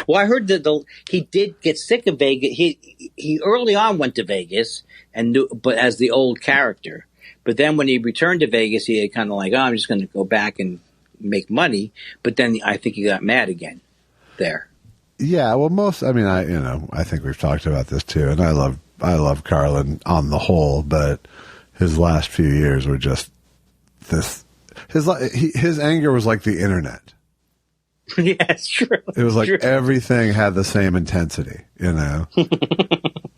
Well, I heard that he did get sick of Vegas. He early on went to Vegas but as the old character. But then when he returned to Vegas, he had kind of like, I'm just going to go back and make money. But then I think he got mad again there. Yeah, well, I think we've talked about this too, and I love Carlin on the whole, but his last few years were just this. His anger was like the internet. Yeah, it's true. It was like everything had the same intensity, be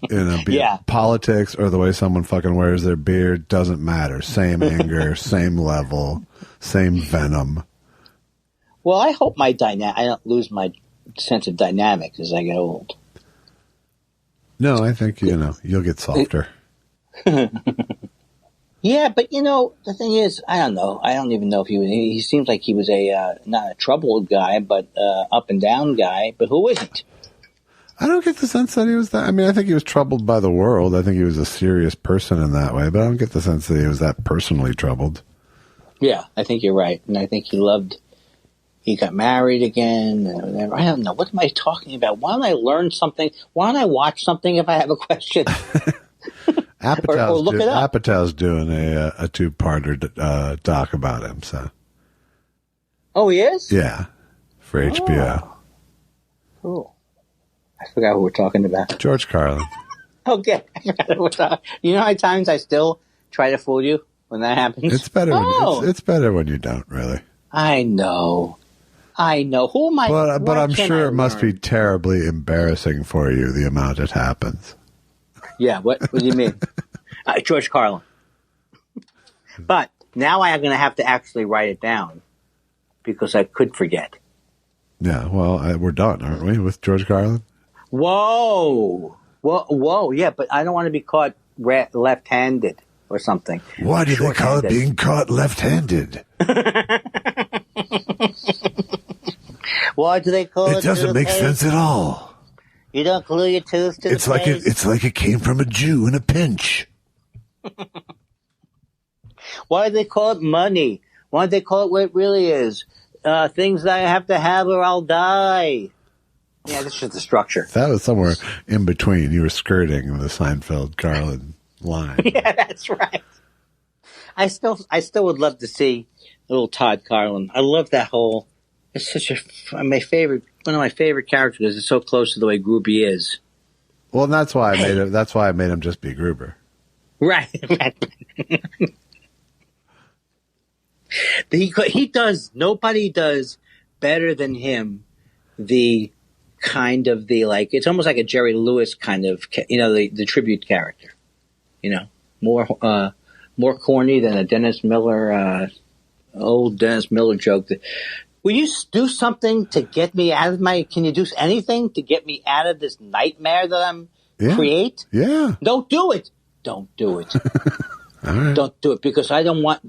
it politics or the way someone fucking wears their beard, doesn't matter. Same anger, same level, same venom. Well, I hope I don't lose my sense of dynamics as I get old. No, I think, you'll get softer. Yeah, but the thing is, I don't know. I don't even know if he seems like he was not a troubled guy, but up and down guy, but who isn't? I don't get the sense that he was that. I mean, I think he was troubled by the world. I think he was a serious person in that way, but I don't get the sense that he was that personally troubled. Yeah, I think you're right. And I think he got married again. And whatever. I don't know. What am I talking about? Why don't I learn something? Why don't I watch something if I have a question? or look it up. Apatow's doing a two-parter doc about him. So. Oh, he is? Yeah, for HBO. Cool. I forgot who we're talking about. George Carlin. Okay. You know how many times I still try to fool you when that happens? It's better. It's better when you don't, really. I know. Who am I? But I'm sure it must be terribly embarrassing for you, the amount it happens. Yeah, what do you mean? George Carlin. But now I am going to have to actually write it down because I could forget. Yeah, well, we're done, aren't we, with George Carlin? Whoa, yeah, but I don't want to be caught left-handed or something. Why do they call it being caught left-handed? Why do they call it? It doesn't make sense at all. You don't glue your tooth to the face? It's like it came from a Jew in a pinch. Why do they call it money? Why do they call it what it really is? Things that I have to have or I'll die. Yeah, that's just the structure. That was somewhere in between. You were skirting the Seinfeld-Carlin line. Yeah, that's right. I still would love to see little Todd Carlin. I love that whole. It's such one of my favorite characters because it's so close to the way Groovy is. Well, and that's why I made him. That's why I made him just be Gruber. Right. He does. Nobody does better than him. The kind of it's almost like a Jerry Lewis kind of, the tribute character. More corny than a Dennis Miller, old Dennis Miller joke. Will you do something to get me out of can you do anything to get me out of this nightmare that I'm create? Yeah. Don't do it. Don't do it. All right. Don't do it because I know what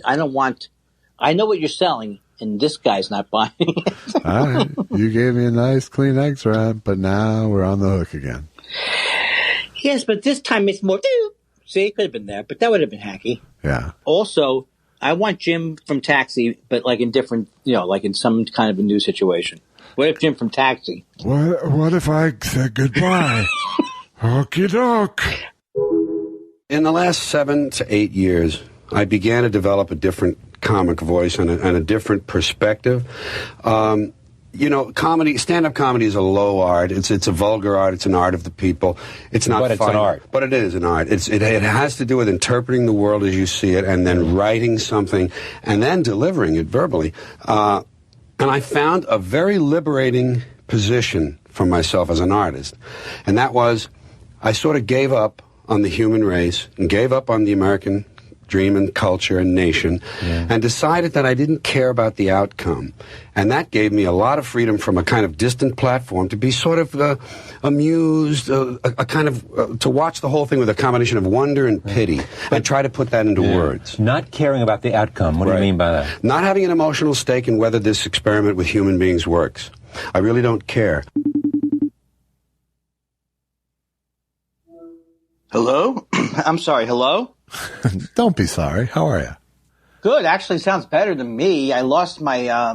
you're selling and this guy's not buying it. All right. You gave me a nice clean eggs wrap, but now we're on the hook again. Yes, but this time it's more. See, it could have been there, but that would have been hacky. Yeah. Also, I want Jim from Taxi, but in different, in some kind of a new situation. What if Jim from Taxi? What if I said goodbye? Okie doke. In the last 7 to 8 years, I began to develop a different comic voice and a different perspective. Stand-up comedy is a low art. It's a vulgar art. It's an art of the people. It's not But it's an art. But it is an art. It has to do with interpreting the world as you see it and then writing something and then delivering it verbally. And I found a very liberating position for myself as an artist. And that was, I sort of gave up on the human race and gave up on the American dream and culture and nation and decided that I didn't care about the outcome. And that gave me a lot of freedom from a kind of distant platform to be sort of amused, to watch the whole thing with a combination of wonder and pity and try to put that into words. Not caring about the outcome. What do you mean by that? Not having an emotional stake in whether this experiment with human beings works. I really don't care. Hello? I'm sorry, hello? Don't be sorry. How are you? Good. Actually, sounds better than me. I lost my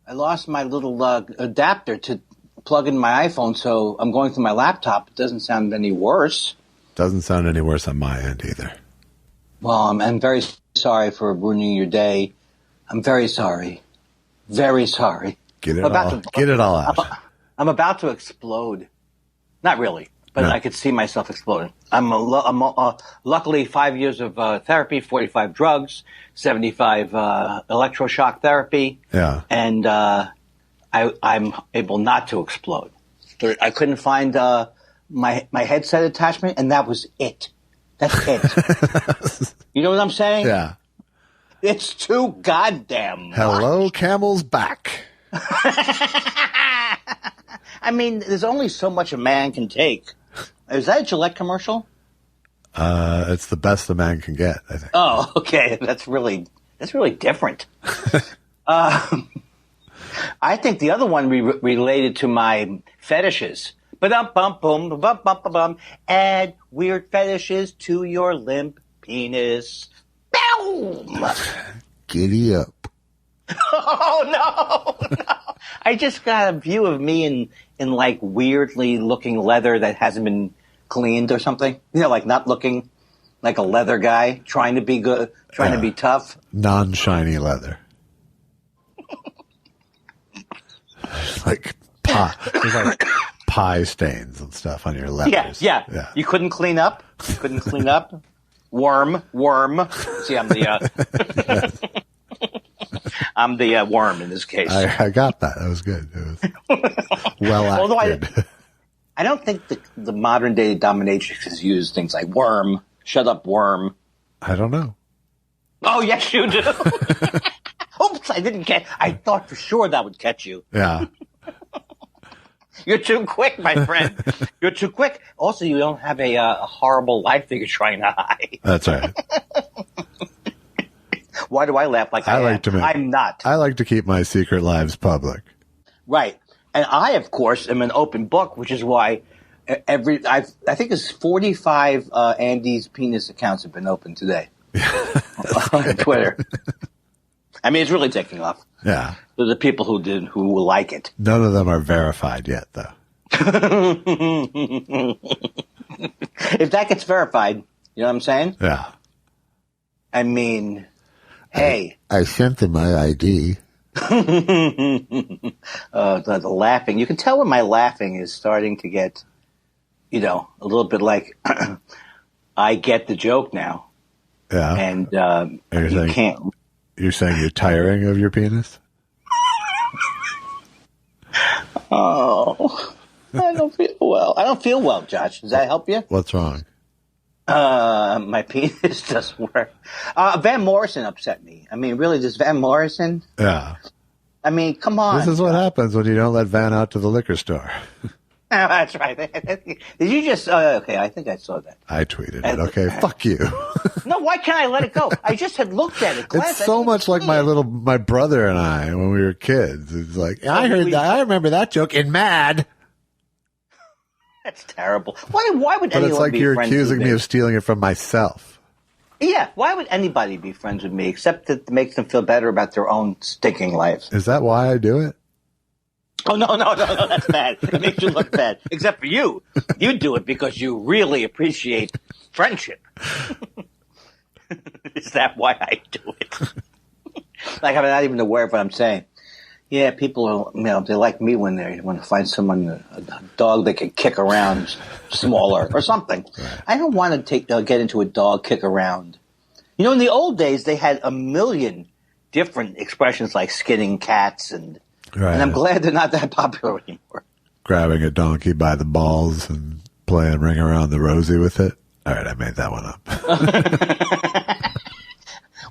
little adapter to plug in my iPhone, so I'm going through my laptop. It doesn't sound any worse. Doesn't sound any worse on my end either. Well, I'm very sorry for ruining your day. I'm very sorry. Very sorry. Get it all out. I'm about to explode. Not really. But no. I could see myself exploding. I'm luckily 5 years of therapy, 45 drugs, 75 electroshock therapy. Yeah. And I'm able not to explode. I couldn't find my headset attachment, and that was it. That's it. You know what I'm saying? Yeah. It's too goddamn much. Hello, Camel's back. I mean, there's only so much a man can take. Is that a Gillette commercial? It's the best a man can get, I think. Oh, okay. That's really different. I think the other one related to my fetishes. Ba-dum-bum-bum-bum-bum-bum. Add weird fetishes to your limp penis. Boom! Giddy up. Oh, no. I just got a view of me in like weirdly looking leather that hasn't been cleaned or something. Like not looking like a leather guy, trying to be good, trying to be tough. Non-shiny leather. Like pie stains and stuff on your leathers. Yeah. You couldn't clean up? Worm. See, I'm the... I'm the worm in this case. I got that. That was good. It was well acted. Although I don't think the modern day dominatrix use things like worm, shut up worm. I don't know. Oh, yes, you do. Oops, I thought for sure that would catch you. Yeah. You're too quick, my friend. You're too quick. Also, you don't have a horrible life that you're trying to hide. That's right. Why do I laugh like I am? I'm not. I like to keep my secret lives public. Right. And I, of course, am an open book, which is why I think it's 45 Andy's penis accounts have been opened today on Twitter. I mean, it's really taking off. Yeah. So the people who like it. None of them are verified yet, though. If that gets verified, you know what I'm saying? Yeah. I mean... Hey. I sent them my ID. The laughing. You can tell when my laughing is starting to get, a little bit like, I get the joke now. Yeah. And You're saying you're tiring of your penis? Oh, I don't feel well. I don't feel well, Josh. Does that help you? What's wrong? My penis doesn't work. Van Morrison upset me. I mean, really, this Van Morrison? Yeah. I mean, come on. This is what happens when you don't let Van out to the liquor store. That's right. Did you just? Okay, I think I saw that. I tweeted it. Okay, fuck you. No, why can't I let it go? I just had looked at it. It's so much like my brother and I when we were kids. It's like, I heard that. I remember that joke in Mad. That's terrible. Why would But anyone it's like be you're friends accusing with me of stealing it from myself. Yeah, why would anybody be friends with me except that it makes them feel better about their own stinking lives? Is that why I do it? Oh, no, that's bad. It makes you look bad. Except for you. You do it because you really appreciate friendship. Is that why I do it? Like, I'm not even aware of what I'm saying. Yeah, people are, they like me when they want to find someone, a dog they can kick around smaller or something. Right. I don't want to get into a dog kick around. In the old days, they had a million different expressions like skinning cats and I'm glad they're not that popular anymore. Grabbing a donkey by the balls and playing Ring Around the Rosie with it. All right, I made that one up.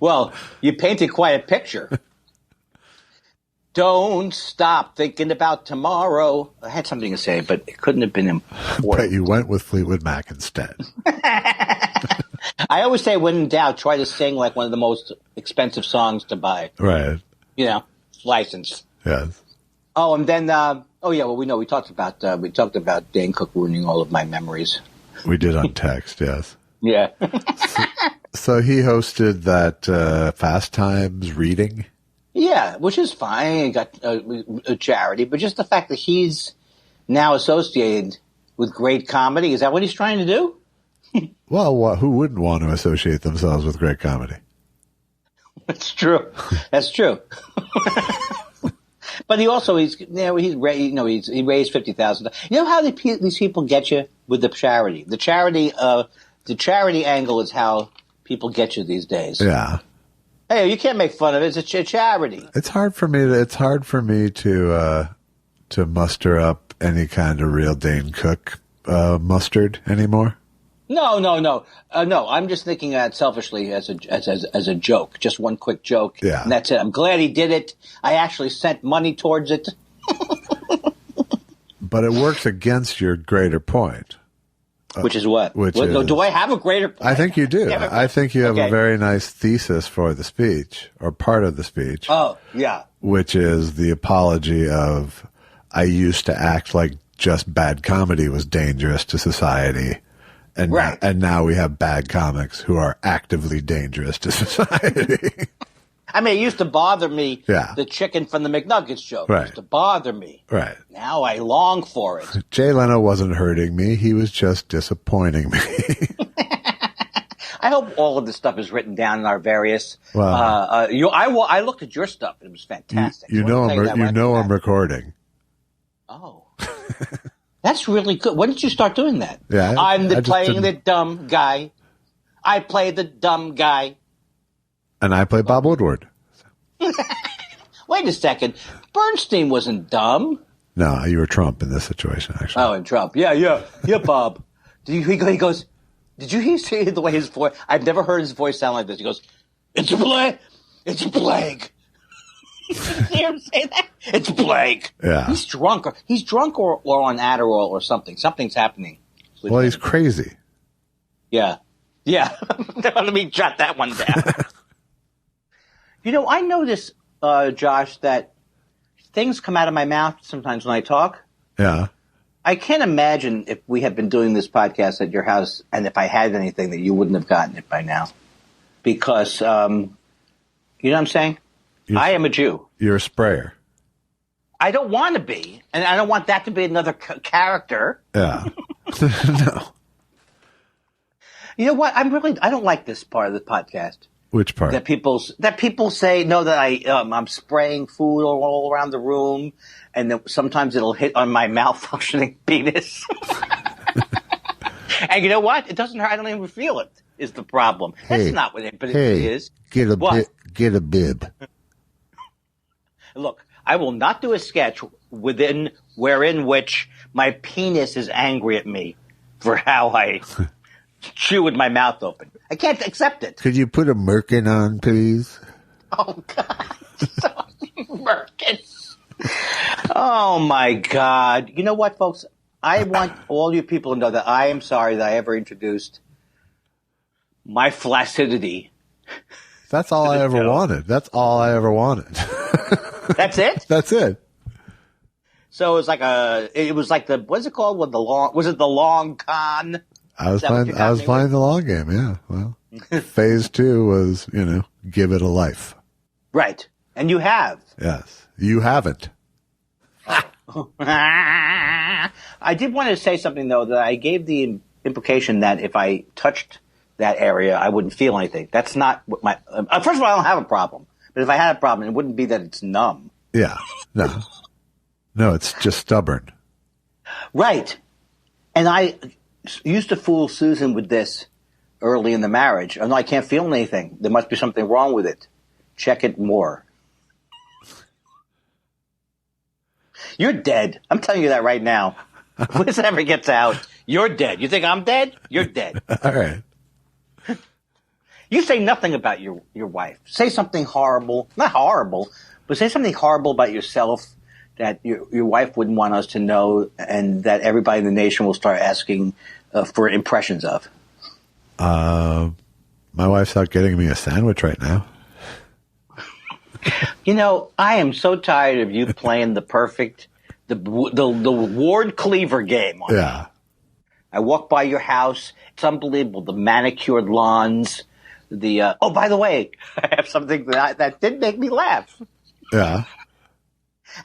Well, you painted quite a picture. Don't stop thinking about tomorrow. I had something to say, but it couldn't have been important. But you went with Fleetwood Mac instead. I always say, when in doubt, try to sing like one of the most expensive songs to buy. Right. License. Yes. Oh, and then, we talked about Dane Cook ruining all of my memories. We did on text, yes. Yeah. So he hosted that Fast Times reading. Yeah, which is fine. He got a charity, but just the fact that he's now associated with great comedy, is that what he's trying to do? Well, who wouldn't want to associate themselves with great comedy? That's true. That's true. But he also he raised $50,000. You know how these people get you with the charity? The charity angle is how people get you these days. Yeah. Hey, you can't make fun of it. It's a charity. It's hard for me to muster up any kind of real Dane Cook mustard anymore. No. No, I'm just thinking at selfishly as a joke, just one quick joke. Yeah. And that's it. I'm glad he did it. I actually sent money towards it. But it works against your greater point. Which is what? Do I have a greater point? I think you do. I think you have a very nice thesis for the speech, or part of the speech. Oh, yeah. Which is the apology of, I used to act like just bad comedy was dangerous to society. And, and now we have bad comics who are actively dangerous to society. I mean, it used to bother me, yeah. The chicken from the McNuggets joke. Right. It used to bother me. Right. Now I long for it. Jay Leno wasn't hurting me. He was just disappointing me. I hope all of this stuff is written down in our various. Well, I looked at your stuff. It was fantastic. I'm recording. Oh. That's really good. When did you start doing that? Yeah, I'm playing the dumb guy. I play the dumb guy. And I play Bob Woodward. Wait a second. Bernstein wasn't dumb. No, you were Trump in this situation, actually. Oh, and Trump. Yeah, Bob. He goes, did you see the way his voice? I've never heard his voice sound like this. He goes, it's a plague. It's a plague. You hear him say that? It's a plague. Yeah. He's drunk or on Adderall or something. Something's happening. Well, he's crazy. Yeah. Let me jot that one down. I notice, Josh, that things come out of my mouth sometimes when I talk. Yeah. I can't imagine if we had been doing this podcast at your house and if I had anything that you wouldn't have gotten it by now. Because, you know what I'm saying? I am a Jew. You're a sprayer. I don't want to be. And I don't want that to be another character. Yeah. No. You know what? I don't like this part of the podcast. Which part? That people say that I'm spraying food all around the room, and that sometimes it'll hit on my malfunctioning penis. And you know what? It doesn't hurt. I don't even feel it. Is the problem? That's not what it is. Get a bib. Look, I will not do a sketch wherein which my penis is angry at me for how I chew with my mouth open. I can't accept it. Could you put a merkin on, please? Oh, God. Merkin. Oh, my God. You know what, folks? I want all you people to know that I am sorry that I ever introduced my flaccidity. That's all I ever wanted. That's all I ever wanted. That's it? That's it. So it was like what's it called? Was it the long con? I was playing the long game, yeah. Well, phase 2 was, give it a life. Right. And you have. Yes. You haven't. I did want to say something, though, that I gave the implication that if I touched that area, I wouldn't feel anything. That's not what my first of all, I don't have a problem. But if I had a problem, it wouldn't be that it's numb. Yeah. No. No, it's just stubborn. Right. And I used to fool Susan with this early in the marriage. Oh, no, I can't feel anything. There must be something wrong with it. Check it more. You're dead. I'm telling you that right now. If this ever gets out, you're dead. You think I'm dead? You're dead. All right. You say nothing about your wife. Say something horrible. Not horrible, but say something horrible about yourself that your wife wouldn't want us to know and that everybody in the nation will start asking for impressions of. My wife's out getting me a sandwich right now. I am so tired of you playing the Ward Cleaver game. Yeah. I walk by your house. It's unbelievable. The manicured lawns. Oh, by the way, I have something that did make me laugh. Yeah.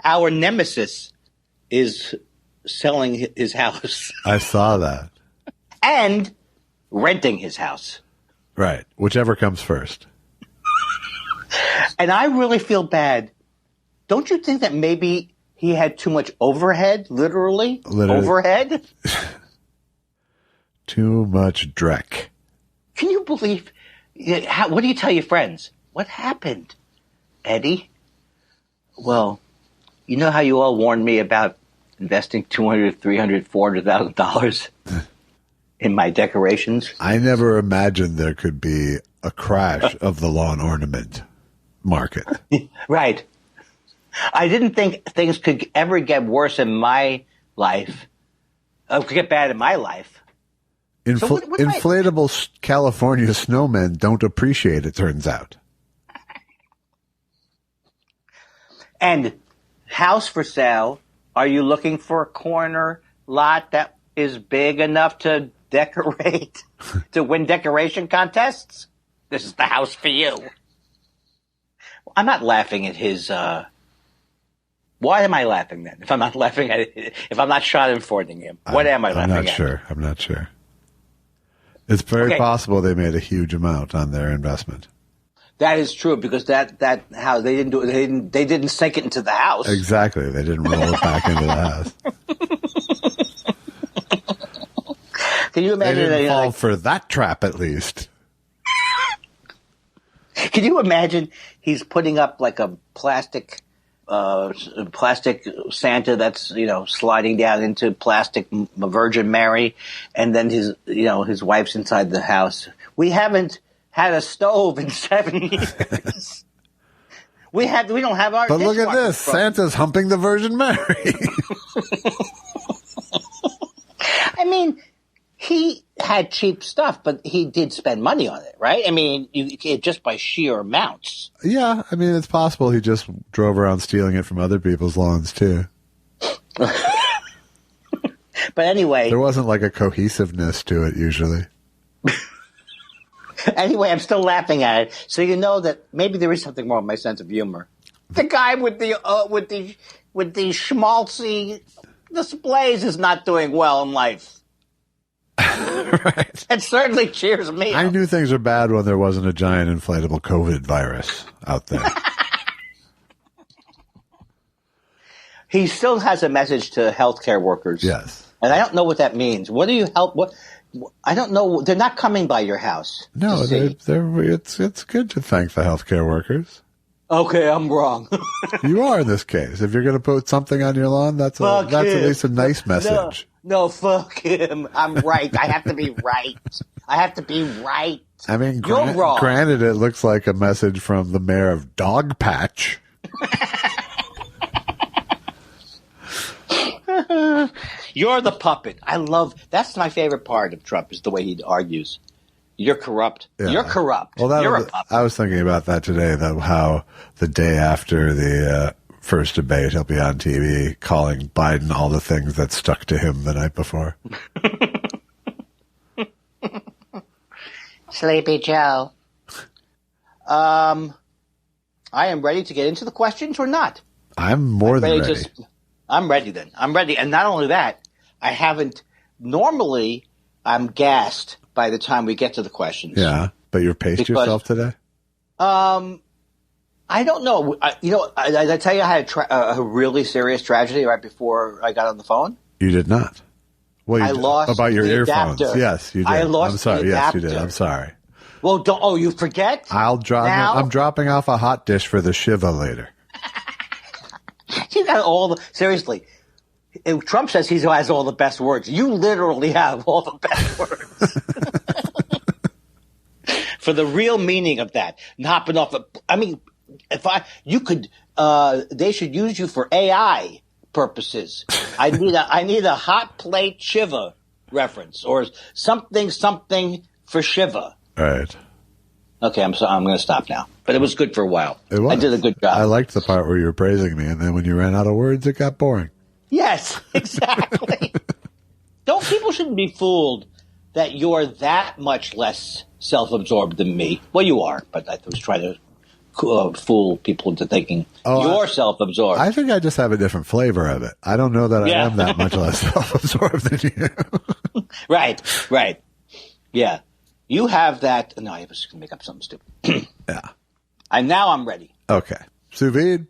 Our nemesis is selling his house. I saw that. And renting his house. Right. Whichever comes first. And I really feel bad. Don't you think that maybe he had too much overhead, literally? Overhead? Too much dreck. Can you believe? What do you tell your friends? What happened, Eddie? Well, you know how you all warned me about investing $200,000, $300,000, $400,000 in my decorations? I never imagined there could be a crash of the lawn ornament market. Right. I didn't think things could ever get worse in my life. Could get bad in my life. Inflatable California snowmen don't appreciate it, turns out. And house for sale. Are you looking for a corner lot that is big enough to decorate, to win decoration contests? This is the house for you. I'm not laughing at his, why am I laughing then? If I'm not laughing at it, if I'm not schadenfreudigen him, what am I laughing at? I'm not sure. It's very possible they made a huge amount on their investment. That is true because that how they didn't do it. They didn't sink it into the house. Exactly. They didn't roll it back into the house. Can you imagine? They didn't fall for that trap, at least. Can you imagine? He's putting up like a plastic Santa that's sliding down into plastic Virgin Mary, and then his wife's inside the house. We haven't had a stove in 7 years. We don't have our. But look at this, Santa's humping the Virgin Mary. I mean, he had cheap stuff, but he did spend money on it, right? I mean, just by sheer amounts. Yeah, I mean, it's possible he just drove around stealing it from other people's lawns, too. But anyway. There wasn't like a cohesiveness to it, usually. Anyway, I'm still laughing at it, so you know that maybe there is something wrong with my sense of humor. The guy with the schmaltzy displays is not doing well in life. Right. It certainly cheers me I up. knew things were bad when there wasn't a giant inflatable COVID virus out there. He still has a message to healthcare workers. Yes. And I don't know what that means. What do you help? What? I don't know. They're not coming by your house. No, to see. it's good to thank the healthcare workers. Okay, I'm wrong. You are in this case. If you're going to put something on your lawn, that's at least a nice message. No, fuck him. I'm right. I have to be right. I have to be right. I mean, You're wrong. Granted, it looks like a message from the mayor of Dog Patch. You're the puppet. That's my favorite part of Trump is the way he argues. You're corrupt. Yeah. You're corrupt. You're a puppet. I was thinking about that today, how the day after the first debate, he'll be on TV calling Biden all the things that stuck to him the night before. Sleepy Joe. I am ready to get into the questions or not. I'm more than ready. I'm ready then. I'm ready. And not only that, normally I'm gassed by the time we get to the questions. Yeah, but you've paced yourself today? I don't know. I tell you I had a really serious tragedy right before I got on the phone? You did not. Well, I lost about your the earphones. adapter. Yes, you did. I lost I'm sorry. the Yes, you adapter. did. I'm sorry. Well, you forget? I'm dropping off a hot dish for the Shiva later. You got seriously. If Trump says he has all the best words. You literally have all the best words. For the real meaning of that. Hopping off they should use you for AI purposes. I need a hot plate Shiva reference or something for Shiva. Right. Okay, I'm going to stop now. But it was good for a while. It was. I did a good job. I liked the part where you were praising me, and then when you ran out of words, it got boring. Yes, exactly. People shouldn't be fooled that you're that much less self-absorbed than me. Well, you are, but I was trying to fool people into thinking you're self-absorbed. I think I just have a different flavor of it. I don't know that I am that much less self-absorbed than you. Right. Yeah. You have that. No, I was just going to make up something stupid. Yeah. Now I'm ready. Okay. Sous vide.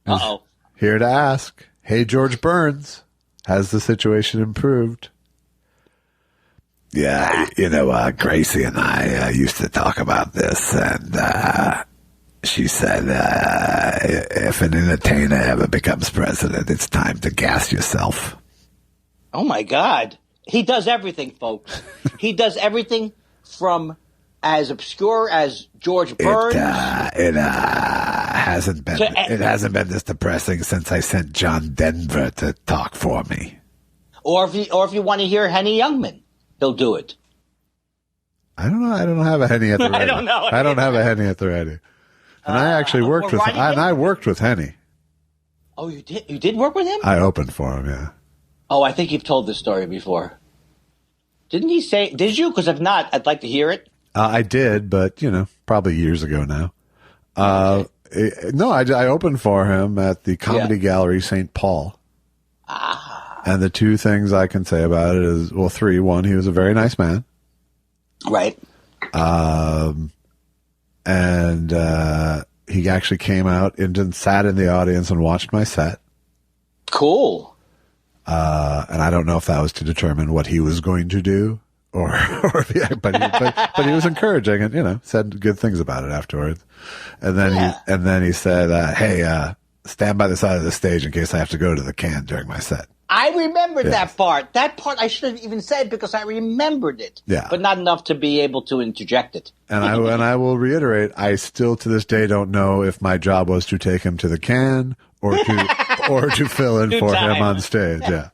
Uh-oh. Here to ask. Hey, George Burns. Has the situation improved? Yeah, Gracie and I used to talk about this, and she said if an entertainer ever becomes president, it's time to gas yourself. Oh, my God. He does everything, folks. He does everything from as obscure as George Burns. It hasn't been this depressing since I sent John Denver to talk for me. Or if you want to hear Henny Youngman, he'll do it. I don't know. I don't have a Henny at the ready. I don't know. I don't have a Henny at the ready. And I actually worked with him. And I worked with Henny. Oh, you did? You did work with him? I opened for him, yeah. Oh, I think you've told this story before. Didn't he say? Did you? Because if not, I'd like to hear it. I did, but probably years ago now. No, I opened for him at the Comedy Gallery St. Paul. And the two things I can say about it is, well, three. One, he was a very nice man. Right. And he actually came out and sat in the audience and watched my set. Cool. And I don't know if that was to determine what he was going to do, but he was encouraging and said good things about it afterwards. And then he said, "Hey, stand by the side of the stage in case I have to go to the can during my set." I remembered that part. That part I should have even said because I remembered it. Yeah. But not enough to be able to interject it. And I will reiterate, I still to this day don't know if my job was to take him to the can or to fill in for him on stage. Yeah.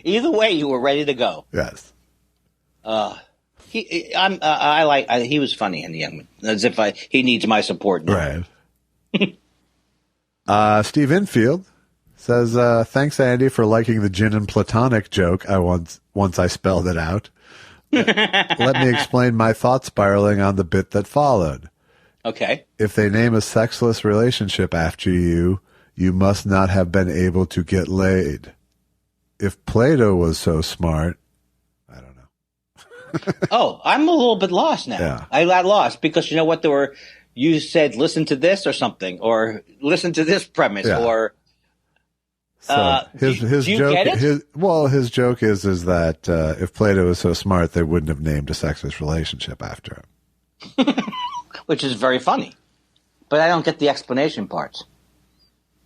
Either way, you were ready to go. Yes. He was funny in the Youngman, as if he needs my support now. Right. Steve Infield says, thanks, Andy, for liking the gin and platonic joke once I spelled it out. Let me explain my thought spiraling on the bit that followed. Okay. If they name a sexless relationship after you, you must not have been able to get laid. If Plato was so smart, I don't know. Oh, I'm a little bit lost now. Yeah. I got lost because you know what? You said listen to this or something, or listen to this premise, or. So his do you joke, get it? his joke is that if Plato was so smart, they wouldn't have named a sexist relationship after him. Which is very funny, but I don't get the explanation parts.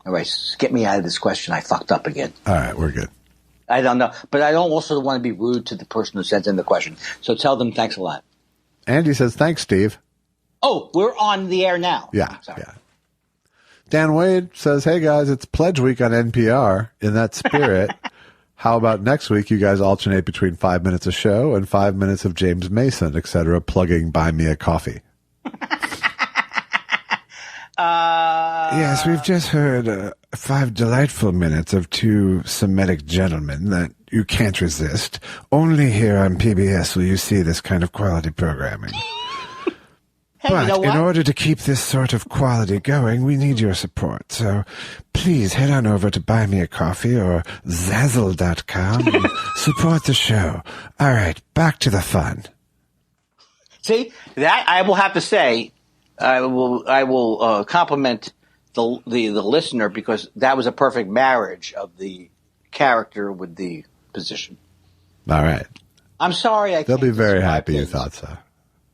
All right, get me out of this question. I fucked up again. All right, we're good. I don't know, but I don't also want to be rude to the person who sent in the question. So tell them thanks a lot. Andy says, thanks, Steve. Oh, we're on the air now. Yeah, sorry. yeah. Dan Wade says, hey, guys, it's Pledge Week on NPR. In that spirit, how about next week you guys alternate between 5 minutes of show and 5 minutes of James Mason, etc., plugging Buy Me a Coffee? Yes, we've just heard 5 delightful minutes of 2 Semitic gentlemen that you can't resist. Only here on PBS will you see this kind of quality programming. Hey, But you know what? in order to keep this sort of quality going, we need your support. So please head on over to Buy Me a Coffee or Zazzle.com and support the show. All right, back to the fun. See, that I will have to say, I will compliment the listener because that was a perfect marriage of the character with the position. All right. I'm sorry, They'll be very happy you things. thought so.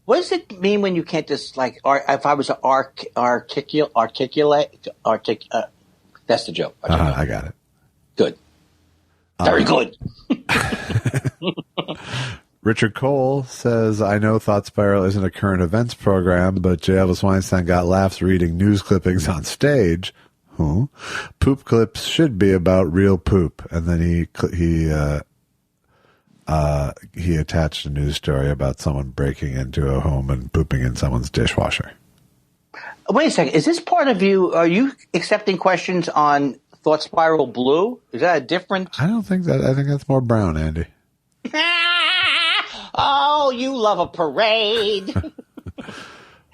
What does it mean when you can't just if I was to articulate? That's the joke. I got it. Good. Very good. Richard Cole says, I know Thought Spiral isn't a current events program, but J. Elvis Weinstein got laughs reading news clippings on stage. Poop clips should be about real poop. And then he attached a news story about someone breaking into a home and pooping in someone's dishwasher. Wait a second. Is this part of you? Are you accepting questions on Thought Spiral Blue? Is that a different? I don't think that. I think that's more brown, Andy. Oh, you love a parade.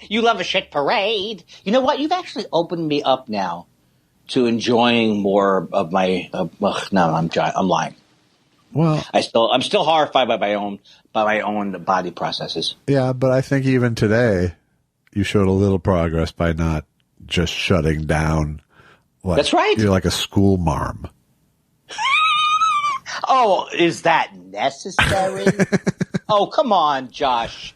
You love a shit parade. You know what? You've actually opened me up now to enjoying more of my. No, I'm lying. Well, I'm still horrified by my own body processes. Yeah, but I think even today you showed a little progress by not just shutting down. That's right. You're like a school marm. Oh, is that necessary? Oh, come on, Josh.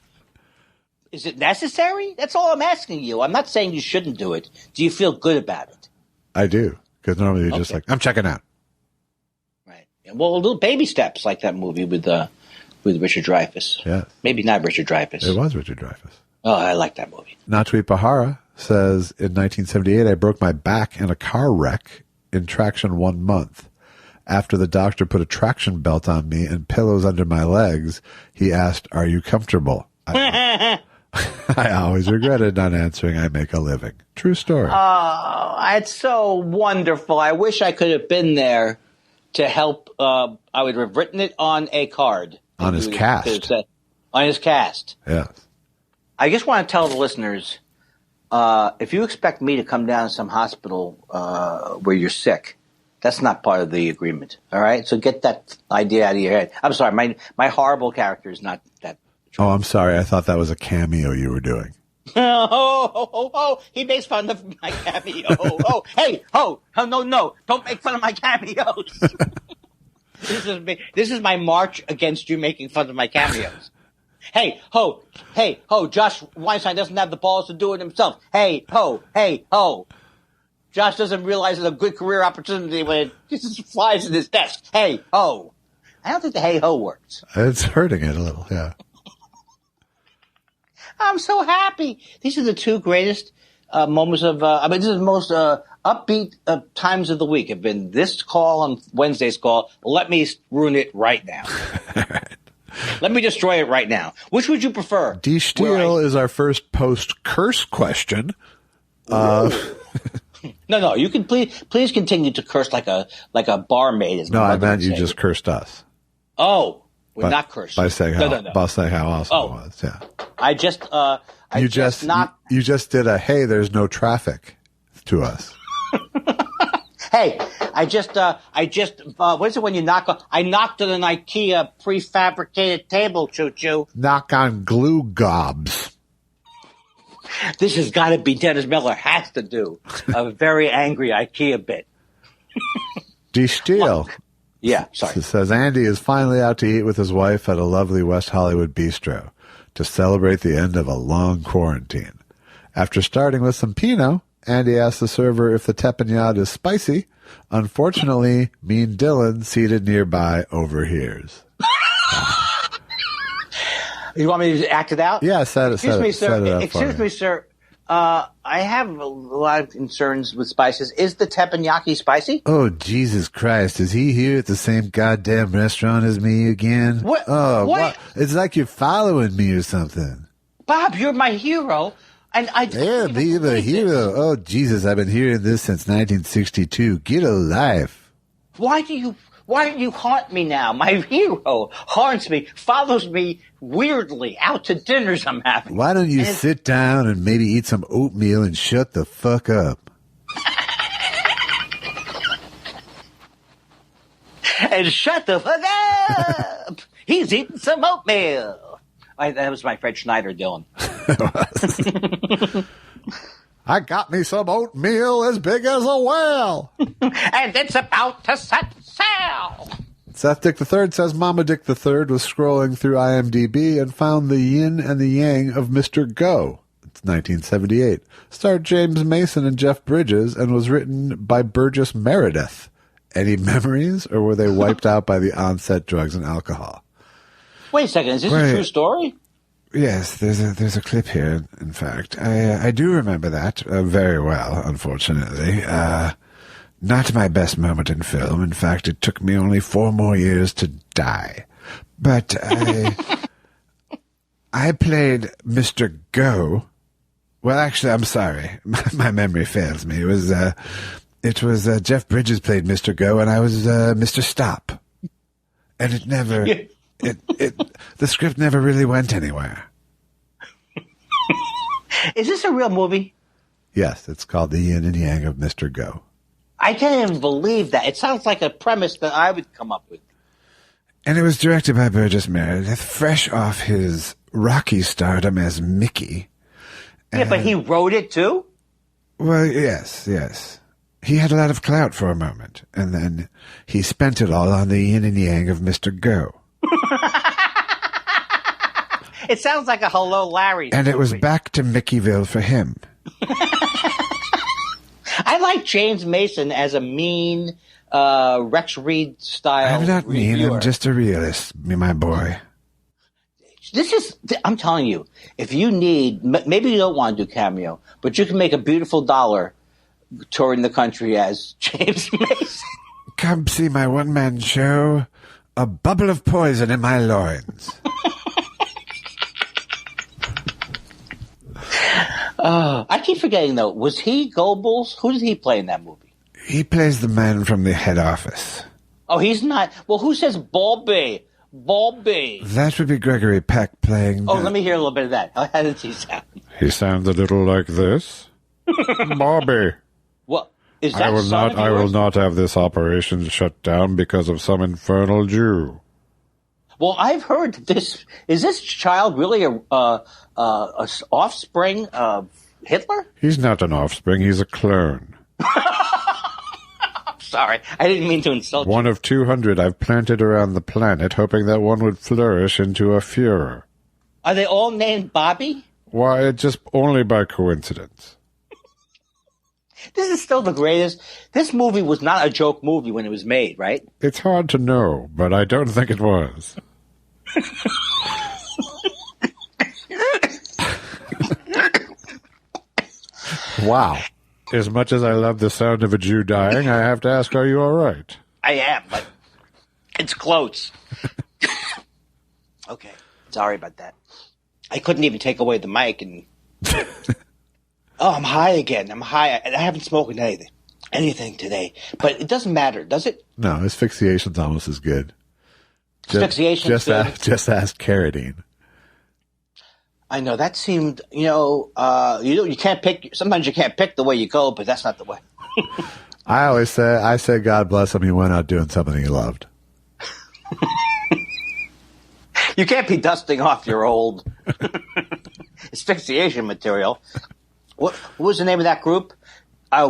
Is it necessary? That's all I'm asking you. I'm not saying you shouldn't do it. Do you feel good about it? I do, because normally you're just like, I'm checking out. Right. Well, little baby steps, like that movie with Richard Dreyfuss. Yeah. Maybe not Richard Dreyfuss. It was Richard Dreyfuss. Oh, I like that movie. Natweet Bahara says, in 1978, I broke my back in a car wreck in traction 1 month. After the doctor put a traction belt on me and pillows under my legs, he asked, are you comfortable? I always regretted not answering. I make a living. True story. Oh, it's so wonderful. I wish I could have been there to help. I would have written it on a card. On his cast. On his cast. Yes. I just want to tell the listeners, if you expect me to come down to some hospital where you're sick, that's not part of the agreement. All right? So get that idea out of your head. I'm sorry. My horrible character is not that. Oh, I'm sorry. I thought that was a cameo you were doing. Oh, he makes fun of my cameo. No, don't make fun of my cameos. This is my march against you making fun of my cameos. Hey, Josh Weinstein doesn't have the balls to do it himself. Hey, ho. Josh doesn't realize it's a good career opportunity when it just flies in his desk. Hey, ho. I don't think the hey, ho works. It's hurting it a little, yeah. I'm so happy. These are the 2 greatest moments of, this is the most upbeat times of the week. Have been this call and Wednesday's call. Let me ruin it right now. Right. Let me destroy it right now. Which would you prefer? D. Steele is our first post-curse question. No. You can please continue to curse like a barmaid. No, I meant you just cursed us. Oh, we're not cursed. By saying how awesome it was. Yeah. You just did a hey, there's no traffic to us. Hey, I just, what is it when you knock on? I knocked on an IKEA prefabricated table, choo-choo. Knock on glue gobs. This has got to be Dennis Miller has to do a very angry IKEA bit. D. Steele. Yeah, sorry. It says Andy is finally out to eat with his wife at a lovely West Hollywood bistro to celebrate the end of a long quarantine. After starting with some Pinot, Andy asks the server if the teppanyaki is spicy. Unfortunately, Mean Dylan, seated nearby, overhears. You want me to act it out? Yeah, Excuse me, sir. I have a lot of concerns with spices. Is the teppanyaki spicy? Oh, Jesus Christ. Is he here at the same goddamn restaurant as me again? What? Oh, what? It's like you're following me or something. Bob, you're my hero. And Yeah, be the hero. Oh, Jesus, I've been hearing this since 1962. Get a life. Why do you haunt me now? My hero haunts me, follows me weirdly out to dinners I'm having. Why don't you sit down and maybe eat some oatmeal and shut the fuck up? And shut the fuck up! He's eating some oatmeal. That was my Fred Schneider, Dylan. I got me some oatmeal as big as a whale. And it's about to set sail. Seth Dick III says Mama Dick III was scrolling through IMDb and found the yin and the yang of Mr. Go. It's 1978. Starred James Mason and Jeff Bridges and was written by Burgess Meredith. Any memories, or were they wiped out by the onset drugs and alcohol? Wait a second, is this a true story? Yes, there's a clip here, in fact. I do remember that very well, unfortunately. Not my best moment in film. In fact, it took me only 4 more years to die. But I played Mr. Go. Well, actually, I'm sorry. My memory fails me. It was Jeff Bridges played Mr. Go, and I was Mr. Stop. And it never... the script never really went anywhere. Is this a real movie? Yes, it's called The Yin and Yang of Mr. Go. I can't even believe that. It sounds like a premise that I would come up with. And it was directed by Burgess Meredith, fresh off his Rocky stardom as Mickey. Yeah, but he wrote it too? Well, yes. He had a lot of clout for a moment, and then he spent it all on the yin and yang of Mr. Go. It sounds like a Hello Larry And movie. it was back to Mickeyville for him. I like James Mason as a mean Rex Reed style I'm not mean, reviewer. I'm just a realist, my boy. I'm telling you, if you need, maybe you don't want to do Cameo, but you can make a beautiful dollar touring the country as James Mason. Come see my one-man show, A Bubble of Poison in My Loins. I keep forgetting, though. Was he Goebbels? Who did he play in that movie? He plays the man from the head office. Oh, he's not. Well, who says Bobby? Bobby. That would be Gregory Peck playing... Oh, let me hear a little bit of that. How does he sound? He sounds a little like this. Bobby. What? Is that I will not have this operation shut down because of some infernal Jew. Well, I've heard this. Is this child really a offspring of Hitler? He's not an offspring. He's a clone. Sorry, I didn't mean to insult you. One of 200 I've planted around the planet, hoping that one would flourish into a Führer. Are they all named Bobby? Why, just only by coincidence. This is still the greatest. This movie was not a joke movie when it was made, right? It's hard to know, but I don't think it was. Wow. As much as I love the sound of a Jew dying, I have to ask, are you all right? I am, but it's close. Okay, sorry about that. I couldn't even take away the mic and... Oh, I'm high again. I'm high. I haven't smoked anything today. But it doesn't matter, does it? No, asphyxiation's almost as good. Asphyxiation's good. Just ask Carradine. I know, that seemed, you can't pick, sometimes you can't pick the way you go, but that's not the way. I say, God bless him. He went out doing something he loved. You can't be dusting off your old asphyxiation material. What was the name of that group? I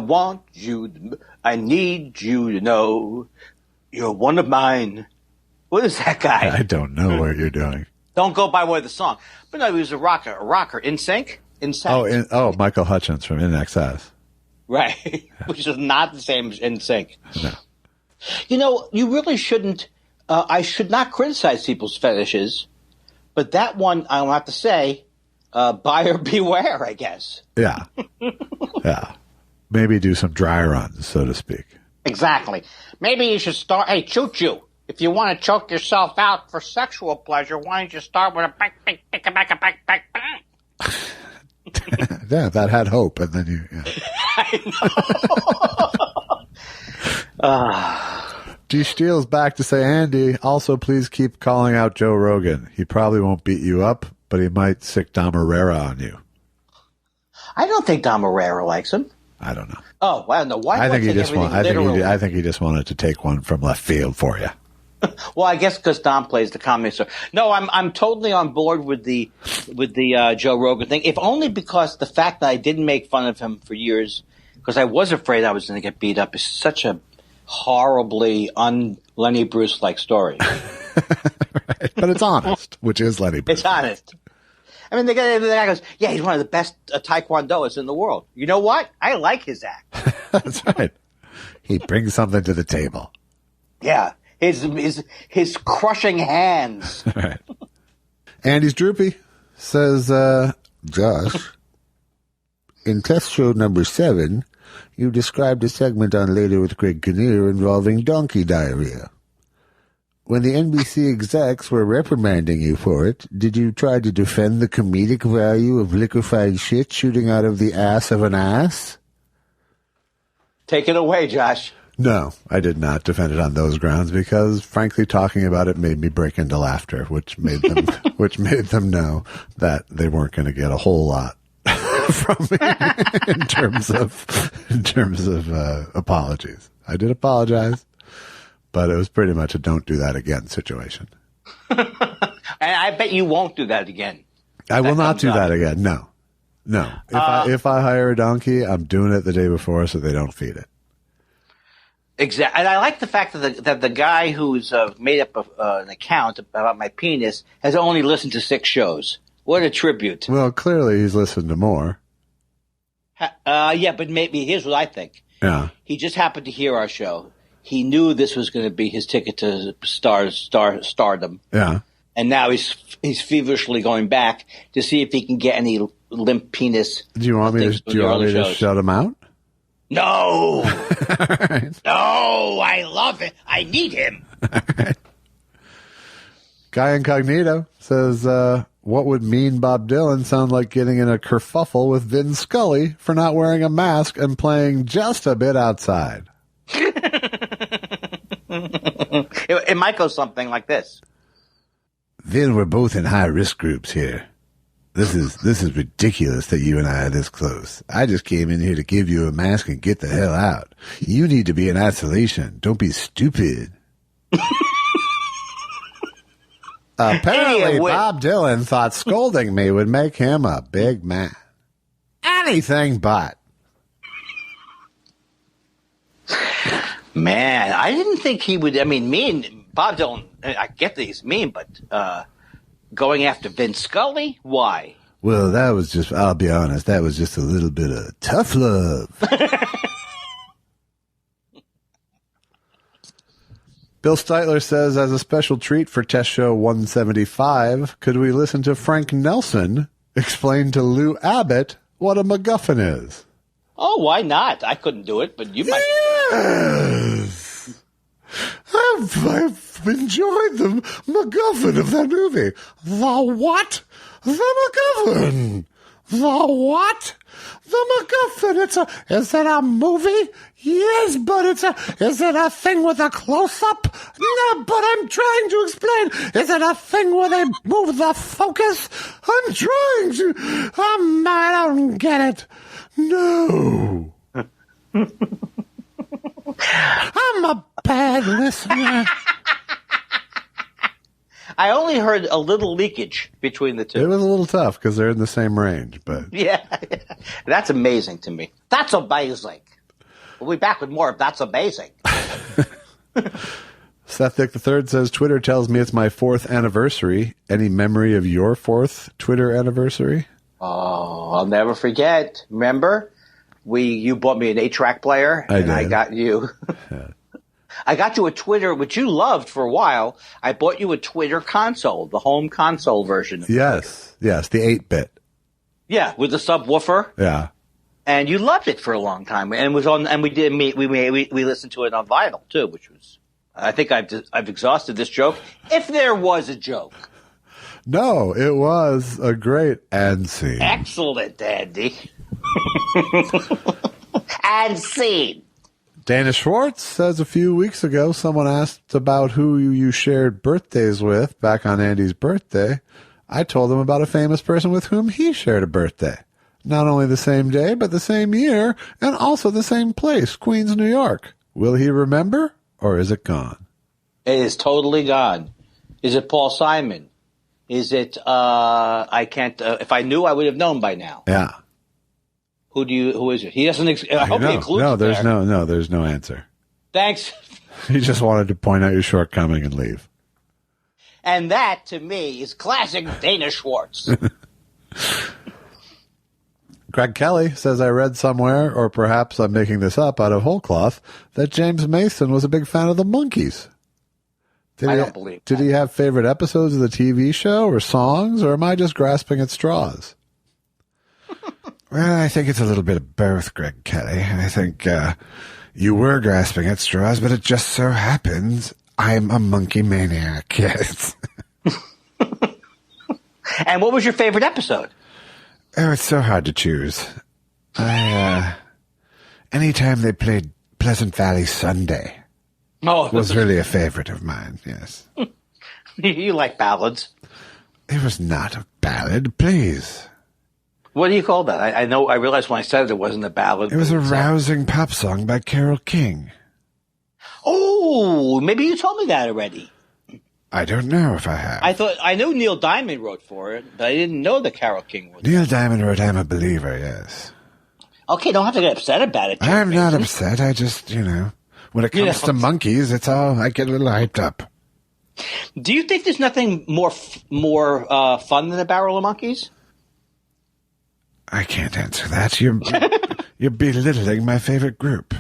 need you to know you're one of mine. What is that guy? I don't know what you're doing. Don't go by way of the song. But no, he was a rocker. In Sync? Michael Hutchence from In Excess. Right. Which is not the same as In Sync. No. You know, you really shouldn't. I should not criticize people's fetishes, but that one, I will have to say, buyer beware, I guess. Yeah. Yeah. Maybe do some dry runs, so to speak. Exactly. Maybe you should start. Hey, choo-choo. If you want to choke yourself out for sexual pleasure, why don't you start with a back. Yeah, that had hope, and then you. Yeah. I know. D. Steele's back to say, Andy, also please keep calling out Joe Rogan. He probably won't beat you up, but he might sick Dom Herrera on you. I don't think Dom Herrera likes him. I don't know. Oh, I don't know. Why? I think he just wanted to take one from left field for you. Well, I guess because Dom plays the comedy store. No, I'm totally on board with the Joe Rogan thing. If only because the fact that I didn't make fun of him for years, because I was afraid I was going to get beat up, is such a horribly un-Lenny Bruce-like story. Right. But it's honest, which is Lenny Bruce. It's honest. I mean, the guy goes, yeah, he's one of the best taekwondoists in the world. You know what? I like his act. That's right. He brings something to the table. Yeah. His crushing hands. Right. Andy's droopy says, Josh, in test show number 7, you described a segment on Later with Greg Kinnear involving donkey diarrhea. When the NBC execs were reprimanding you for it, did you try to defend the comedic value of liquefied shit shooting out of the ass of an ass? Take it away, Josh. No, I did not defend it on those grounds because, frankly, talking about it made me break into laughter, which made them know that they weren't going to get a whole lot from me in terms of apologies. I did apologize, but it was pretty much a don't do that again situation. And I bet you won't do that again. I will not do that again. No. If I hire a donkey, I'm doing it the day before so they don't feed it. Exactly. And I like the fact that the guy who's made up an account about my penis has only listened to 6 shows. What a tribute. Well, clearly he's listened to more. Yeah, but maybe here's what I think. Yeah. He just happened to hear our show. He knew this was going to be his ticket to stardom. Yeah. And now he's feverishly going back to see if he can get any limp penis. Do you want me to shut him out? No. Right. No, I love it. I need him. Right. Guy Incognito says, what would mean Bob Dylan sound like getting in a kerfuffle with Vin Scully for not wearing a mask and playing just a bit outside? It might go something like this. Vin, we're both in high-risk groups here. This is ridiculous that you and I are this close. I just came in here to give you a mask and get the hell out. You need to be in isolation. Don't be stupid. Apparently, Bob Dylan thought scolding me would make him a big man. Anything but. Man, I didn't think he would. I mean, mean. Bob Dylan, I get that he's mean, but going after Vince Scully? Why? Well, that was just, I'll be honest, that was just a little bit of tough love. Bill Steitler says, as a special treat for Test Show 175, could we listen to Frank Nelson explain to Lou Abbott what a MacGuffin is? Oh, why not? I couldn't do it, but you might. Yes! I've enjoyed the MacGuffin of that movie. The what? The MacGuffin. The what? The MacGuffin. Is it a movie? Yes, but is it a thing with a close-up? No, but I'm trying to explain. Is it a thing where they move the focus? I'm trying to. I don't get it. No. I'm a bad listener. I only heard a little leakage between the two. It was a little tough because they're in the same range, but Yeah. That's amazing to me. That's amazing. We'll be back with more of That's Amazing. Seth Dick III says, Twitter tells me it's my 4th anniversary. Any memory of your 4th Twitter anniversary? Oh, I'll never forget. Remember? You bought me an 8-track player, I and did. I got you. I got you a Twitter, which you loved for a while. I bought you a Twitter console, the home console version. Yes, the 8-bit. Yeah, with the subwoofer. Yeah. And you loved it for a long time, and it was on. And we listened to it on vinyl too, which was. I think I've exhausted this joke. If there was a joke, No, it was a great ad scene. excellent, Andy. And scene. Dana Schwartz says a few weeks ago someone asked about who you shared birthdays with back on Andy's birthday. I told them about a famous person with whom he shared a birthday. Not only the same day, but the same year, and also the same place, Queens, New York. Will he remember, or is it gone? It is totally gone. Is it Paul Simon? Is it? I can't. If I knew, I would have known by now. Yeah. Who is it? He doesn't. I hope he includes. No, it there's there. there's no answer. Thanks. He just wanted to point out your shortcoming and leave. And that, to me, is classic Dana Schwartz. Greg Kelly says, I read somewhere, or perhaps I'm making this up out of whole cloth, that James Mason was a big fan of the Monkees. I don't believe Did he have favorite episodes of the TV show or songs, or am I just grasping at straws? Well, I think it's a little bit of both, Greg Kelly. I think you were grasping at straws, but it just so happens I'm a monkey maniac, yes. And what was your favorite episode? Oh, it's so hard to choose. Anytime they played Pleasant Valley Sunday was really a favorite of mine, yes. You like ballads. It was not a ballad, please. What do you call that? I realized when I said it wasn't a ballad. It was a rousing pop song by Carole King. Oh, maybe you told me that already. I don't know if I have. I knew Neil Diamond wrote for it, but I didn't know that Carole King was. Neil Diamond wrote I'm a Believer, yes. Okay, don't have to get upset about it. I'm not upset. I just, when it comes to monkeys, I get a little hyped up. Do you think there's nothing more fun than a barrel of monkeys? I can't answer that. You're belittling my favorite group.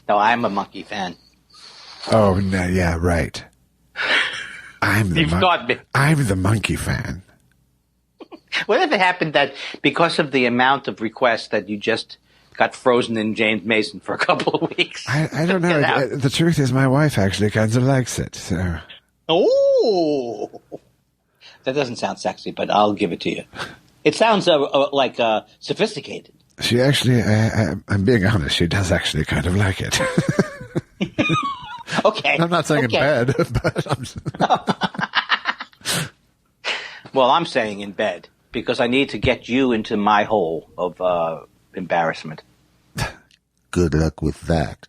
No, I'm a monkey fan. Oh, no, yeah, right. You've got me. I'm the monkey fan. What if it happened that because of the amount of requests that you just got frozen in James Mason for a couple of weeks? I don't know. The truth is my wife actually kind of likes it. So. Oh! That doesn't sound sexy, but I'll give it to you. It sounds like sophisticated. She actually, I'm being honest, she does actually kind of like it. Okay. I'm not saying in bed, but Well, I'm saying in bed because I need to get you into my hole of embarrassment. Good luck with that.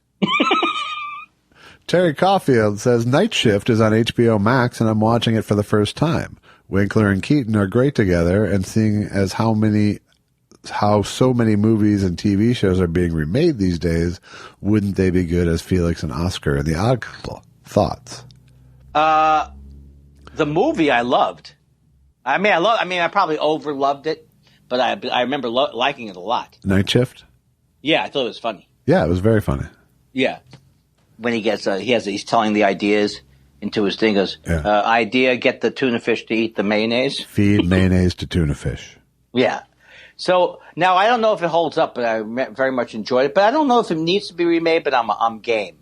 Terry Caulfield says, Night Shift is on HBO Max and I'm watching it for the first time. Winkler and Keaton are great together, and seeing as how so many movies and TV shows are being remade these days, wouldn't they be good as Felix and Oscar in The Odd Couple? Thoughts? The movie I loved. I probably overloved it, but I remember liking it a lot. Night Shift? Yeah, I thought it was funny. Yeah, it was very funny. Yeah, when he gets he's telling the ideas into his thing. Goes idea: get the tuna fish to eat the mayonnaise. Feed mayonnaise to tuna fish. Yeah. So now I don't know if it holds up, but I very much enjoyed it. But I don't know if it needs to be remade. But I'm game.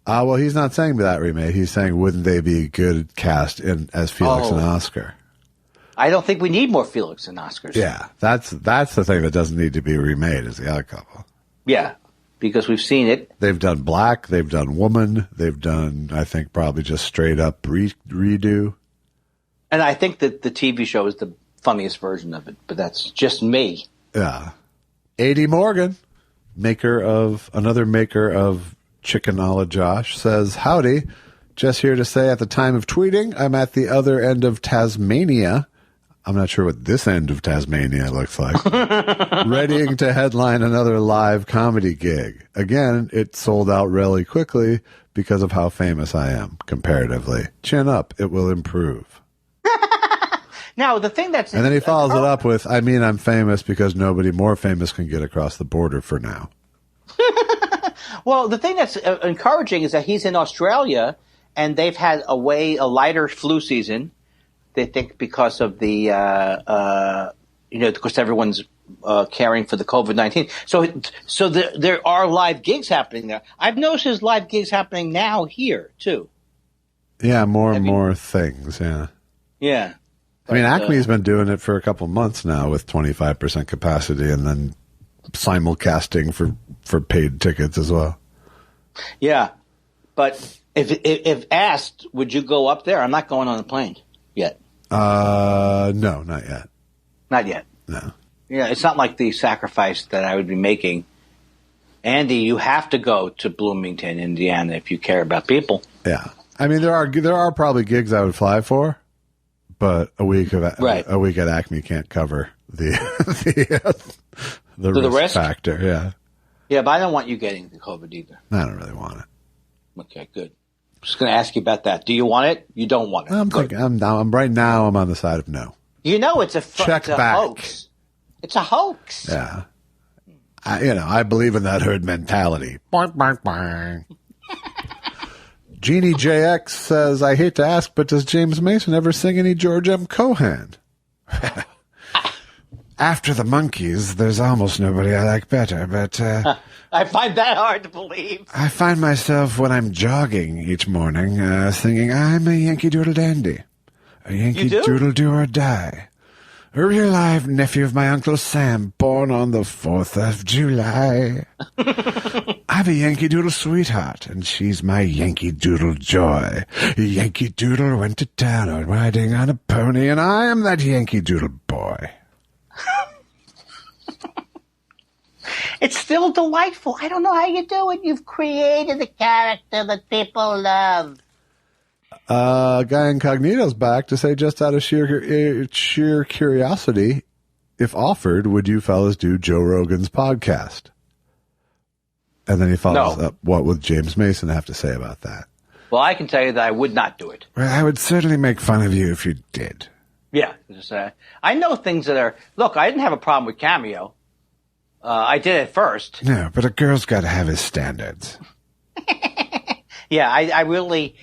Well, he's not saying that remade. He's saying wouldn't they be good cast as Felix and Oscar? I don't think we need more Felix and Oscars. Yeah, that's the thing that doesn't need to be remade is The Odd Couple. Yeah, because we've seen it. They've done Black. They've done Woman. They've done, I think, probably just straight up redo. And I think that the TV show is the funniest version of it, but that's just me. Yeah. A.D. Morgan. maker of Chickenola Josh, says, howdy. Just here to say at the time of tweeting, I'm at the other end of Tasmania. I'm not sure what this end of Tasmania looks like. Readying to headline another live comedy gig. Again, it sold out really quickly because of how famous I am, comparatively. Chin up, it will improve. Now, the thing that's... And then he follows it up with, I mean, I'm famous because nobody more famous can get across the border for now. Well, the thing that's encouraging is that he's in Australia, and they've had a lighter flu season. They think because of the, because everyone's caring for the COVID-19. So there are live gigs happening there. I've noticed there's live gigs happening now here, too. Yeah, more and more things, yeah. Yeah. I mean, Acme's been doing it for a couple months now with 25% capacity and then simulcasting for paid tickets as well. Yeah. But if asked, would you go up there? I'm not going on the plane yet. No, not yet. Not yet. No. Yeah, it's not like the sacrifice that I would be making. Andy, you have to go to Bloomington, Indiana, if you care about people. Yeah. I mean, there are probably gigs I would fly for, but a week at Acme can't cover the risk factor. Yeah. Yeah, but I don't want you getting the COVID either. I don't really want it. Okay, good. Just going to ask you about that. Do you want it? You don't want it? I'm right now. I'm on the side of no. You know, it's a back. hoax. It's a hoax. Yeah. I believe in that herd mentality. Boing, boing, boing. Jeannie JX says, I hate to ask, but does James Mason ever sing any George M. Cohan? After the Monkees, there's almost nobody I like better, but... I find that hard to believe. I find myself, when I'm jogging each morning, singing, I'm a Yankee Doodle Dandy. A Yankee Doodle do or die. A real live nephew of my Uncle Sam, born on the 4th of July. I've a Yankee Doodle sweetheart, and she's my Yankee Doodle joy. Yankee Doodle went to town riding on a pony, and I am that Yankee Doodle boy. It's still delightful. I don't know how you do it. You've created a character that people love. Guy Incognito's back to say, just out of sheer curiosity, if offered, would you fellas do Joe Rogan's podcast? And then he follows up, what would James Mason have to say about that? Well, I can tell you that I would not do it. Well, I would certainly make fun of you if you did. Yeah. I know things that are... Look, I didn't have a problem with Cameo. I did it first. No, but a girl's got to have his standards. Yeah, I really...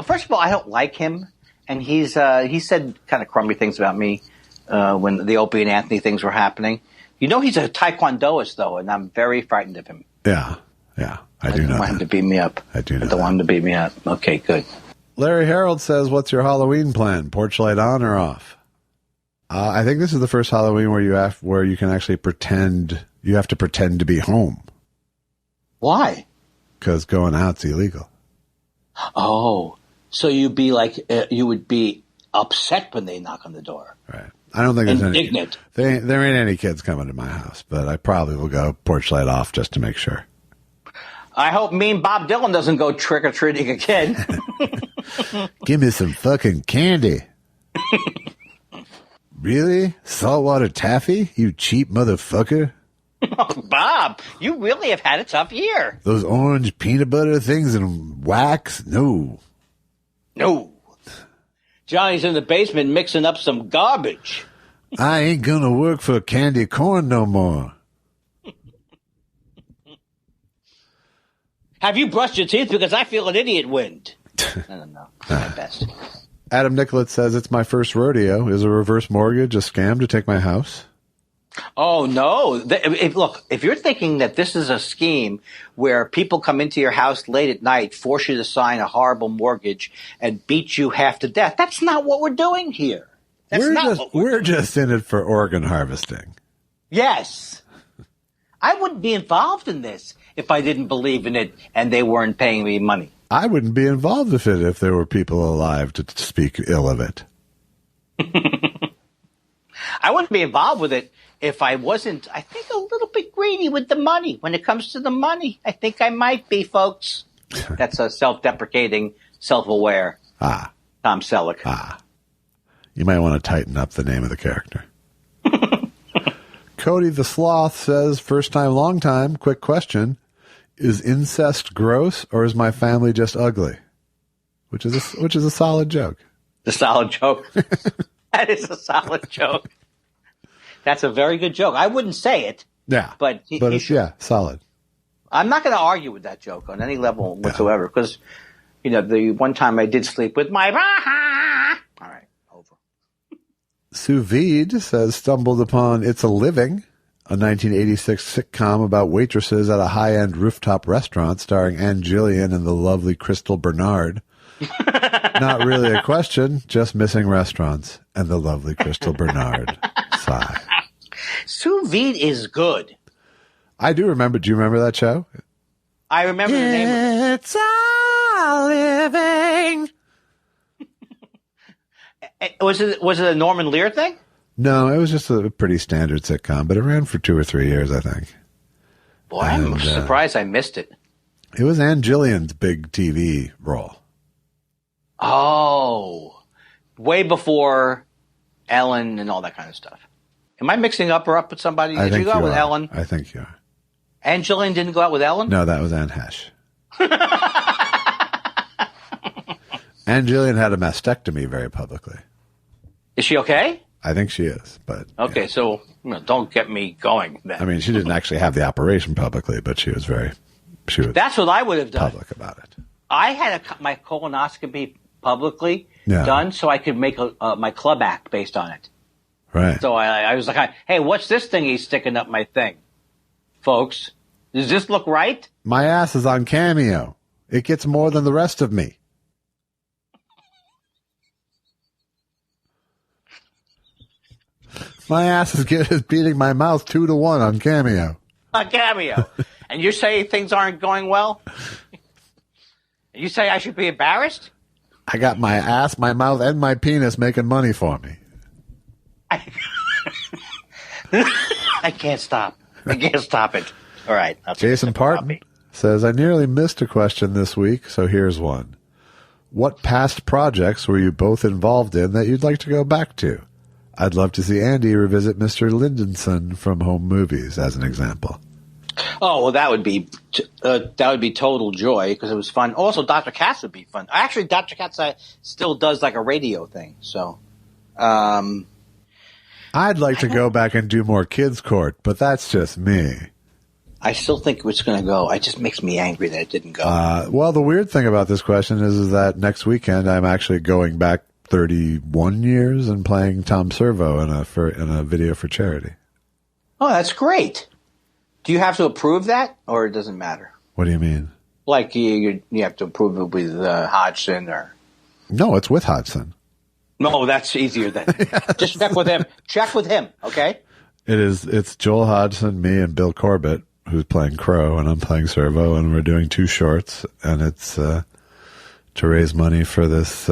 First of all, I don't like him. And he said kind of crummy things about me when the Opie and Anthony things were happening. You know he's a taekwondoist, though, and I'm very frightened of him. Yeah. I do know don't want him to beat me up. I do know I don't want him to beat me up. Okay, good. Larry Harold says, what's your Halloween plan? Porch light on or off? I think this is the first Halloween where you can actually pretend. You have to pretend to be home. Why? Because going out's illegal. Oh, so you'd be like you would be upset when they knock on the door. Right. I don't think there's indignant. There ain't any kids coming to my house, but I probably will go porch light off just to make sure. I hope mean Bob Dylan doesn't go trick or treating again. Give me some fucking candy. Really? Saltwater taffy? You cheap motherfucker. Oh, Bob, you really have had a tough year. Those orange peanut butter things and wax? No. Johnny's in the basement mixing up some garbage. I ain't gonna work for candy corn no more. Have you brushed your teeth? Because I feel an idiot wind. I don't know. My best. Adam Nicollet says, it's my first rodeo. Is a reverse mortgage a scam to take my house? Oh, no. If you're thinking that this is a scheme where people come into your house late at night, force you to sign a horrible mortgage, and beat you half to death, that's not what we're doing here. We're just in it for organ harvesting. Yes. I wouldn't be involved in this if I didn't believe in it and they weren't paying me money. I wouldn't be involved with it if there were people alive to speak ill of it. I wouldn't be involved with it if I wasn't, I think, a little bit greedy with the money. When it comes to the money, I think I might be, folks. That's a self-deprecating, self-aware Tom Selleck. You might want to tighten up the name of the character. Cody the Sloth says, first time, long time, quick question. Is incest gross or is my family just ugly? Which is a solid joke. The solid joke. That is a solid joke. That's a very good joke. I wouldn't say it. Yeah. But it's solid. I'm not going to argue with that joke on any level whatsoever because, the one time I did sleep with my... All right, over. Sous Vide says, stumbled upon It's a Living, a 1986 sitcom about waitresses at a high-end rooftop restaurant starring Ann Gillian and the lovely Crystal Bernard. Not really a question, just missing restaurants and the lovely Crystal Bernard. Sigh. Sous Vide is good. I do remember. Do you remember that show? I remember the name. It's a living. Was it a Norman Lear thing? No, it was just a pretty standard sitcom, but it ran for 2 or 3 years, I think. Boy, I'm surprised I missed it. It was Ann Gillian's big TV role. Oh, way before Ellen and all that kind of stuff. Am I mixing up with somebody? Did you go out with Ellen? I think you are. Ann Gillian didn't go out with Ellen? No, that was Anne Hesh. Ann Gillian had a mastectomy very publicly. Is she okay? I think she is, but... Okay, so don't get me going then. I mean, she didn't actually have the operation publicly, but she was That's what I would have done. Public about it. I had my colonoscopy publicly done so I could make my club act based on it. Right. So I was like, hey, what's this thing he's sticking up my thing? Folks, does this look right? My ass is on Cameo. It gets more than the rest of me. My ass is beating my mouth 2-1 on Cameo. On Cameo. And you say things aren't going well? You say I should be embarrassed? I got my ass, my mouth, and my penis making money for me. I can't stop. I can't stop it. All right. Jason Parton says, I nearly missed a question this week, so here's one. What past projects were you both involved in that you'd like to go back to? I'd love to see Andy revisit Mr. Lindenson from Home Movies, as an example. Oh, well, that would be total joy because it was fun. Also, Dr. Katz would be fun. Actually, Dr. Katz still does like a radio thing. So, I'd like to go back and do more Kids Court, but that's just me. I still think it's going to go. It just makes me angry that it didn't go. Well, the weird thing about this question is that next weekend I'm actually going back 31 years and playing Tom Servo in a video for charity. Oh, that's great. Do you have to approve that, or it doesn't matter? What do you mean? Like you have to approve it with Hodgson, or? No, it's with Hodgson. No, that's easier then. Just check with him. Check with him, okay? It's Joel Hodgson, me, and Bill Corbett, who's playing Crow, and I'm playing Servo, and we're doing 2 shorts, and it's to raise money for this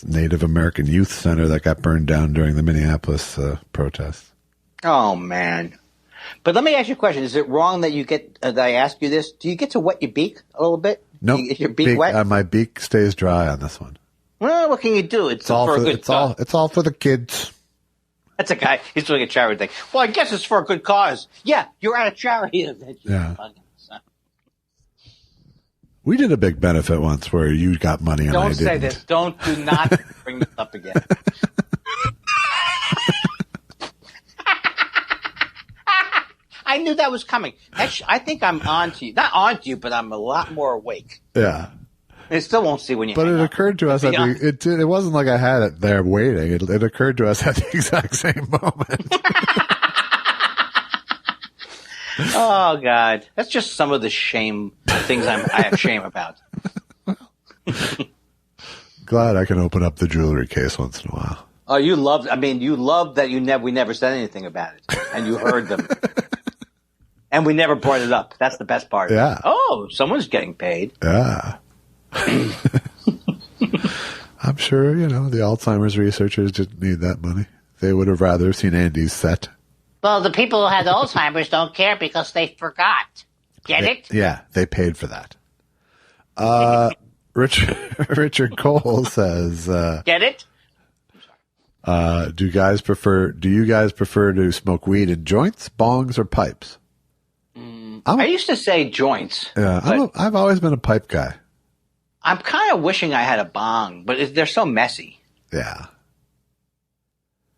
Native American Youth Center that got burned down during the Minneapolis protests. Oh, man. But let me ask you a question. Is it wrong that you get, that I ask you this, do you get to wet your beak a little bit? No. Nope. Is your beak wet? My beak stays dry on this one. Well, what can you do? It's all for a good cause. It's all for the kids. That's a guy. He's doing a charity thing. Well, I guess it's for a good cause. Yeah, you're at a charity. Yeah. We did a big benefit once where you got money and I didn't. Don't say this. Do not bring this up again. I knew that was coming. I think I'm on to you. Not on to you, but I'm a lot more awake. Yeah. It still won't see when you. But it occurred to us it wasn't like I had it there waiting. It occurred to us at the exact same moment. Oh God, that's just some of the things I have shame about. Glad I can open up the jewelry case once in a while. Oh, you loved that we never said anything about it, and you heard them, and we never brought it up. That's the best part. Yeah. Oh, someone's getting paid. Yeah. I'm sure, the Alzheimer's researchers didn't need that money. They would have rather seen Andy's set. Well, the people who had Alzheimer's don't care because they forgot. Get it? Yeah, they paid for that. Richard Cole says, Get it? do you guys prefer to smoke weed in joints, bongs, or pipes? I used to say joints. Yeah, I've always been a pipe guy. I'm kind of wishing I had a bong, but they're so messy. Yeah.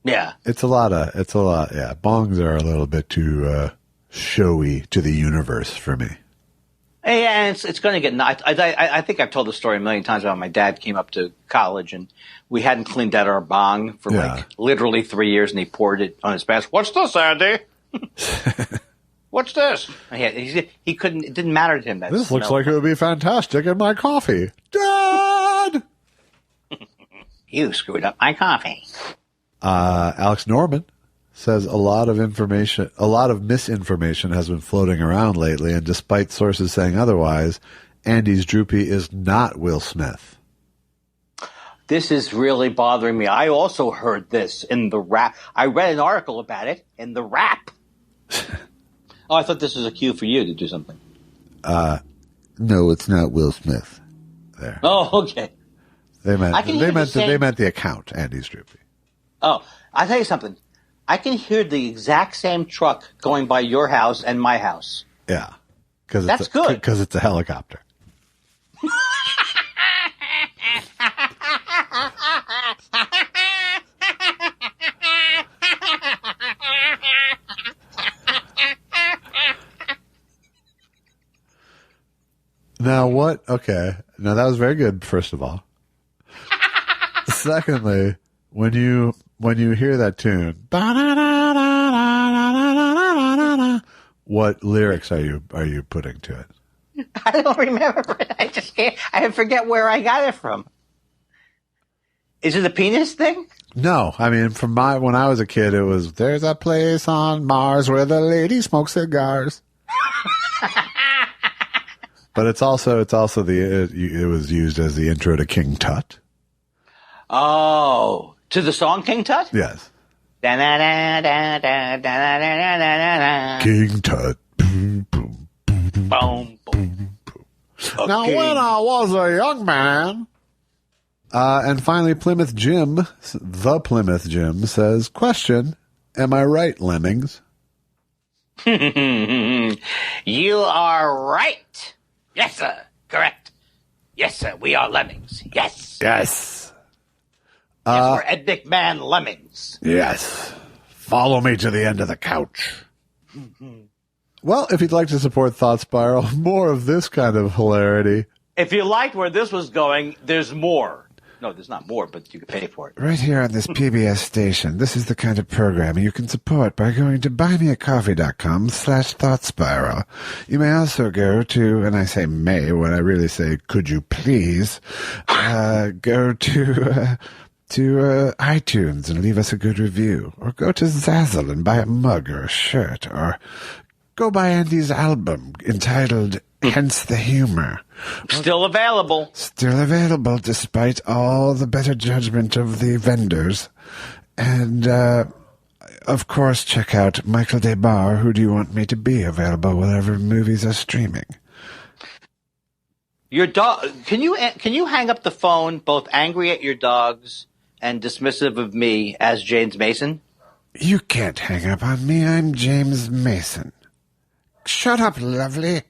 Yeah. It's a lot. Yeah. Bongs are a little bit too showy to the universe for me. Yeah, and it's going to get. I think I've told the story a million times about my dad came up to college and we hadn't cleaned out our bong for like literally 3 years, and he poured it on his desk. What's this, Andy? What's this? He couldn't. It didn't matter to him. This looks like it would be fantastic in my coffee, Dad. You screwed up my coffee. Alex Norman says a lot of misinformation has been floating around lately, and despite sources saying otherwise, Andy's droopy is not Will Smith. This is really bothering me. I also heard this in the Rap. I read an article about it in the Rap. Oh, I thought this was a cue for you to do something. No, it's not Will Smith. There. Oh, okay. They meant the account, Andy's droopy. Oh, I'll tell you something. I can hear the exact same truck going by your house and my house. Yeah. That's good. Because it's a helicopter. Now what? Okay. Now that was very good, first of all. Secondly, when you hear that tune, what lyrics are you putting to it? I don't remember it. I forget where I got it from. Is it a penis thing? No, I mean when I was a kid, it was "There's a place on Mars where the lady smokes cigars." But it was used as the intro to King Tut. Oh, to the song King Tut? Yes. King Tut. Boom, boom, boom, boom, boom. Now, when I was a young man. And finally, the Plymouth Jim says, question, am I right, lemmings? You are right. Yes, sir. Correct. Yes, sir. We are lemmings. Yes. Yes. We're Ed McMahon lemmings. Yes. Follow me to the end of the couch. Well, if you'd like to support Thought Spiral, more of this kind of hilarity. If you liked where this was going, there's more. No, there's not more, but you can pay for it. Right here on this PBS station, this is the kind of programming you can support by going to buymeacoffee.com/thoughtspiral. You may also go to, and I say may when I really say could you please, go to iTunes and leave us a good review, or go to Zazzle and buy a mug or a shirt, or go buy Andy's album entitled Hence the Humor. Still available. Still available despite all the better judgment of the vendors. And, of course, check out Michael DeBar, Who Do You Want Me to Be, available wherever movies are streaming. Your dog. Can you hang up the phone, both angry at your dogs and dismissive of me as James Mason? You can't hang up on me. I'm James Mason. Shut up, lovely.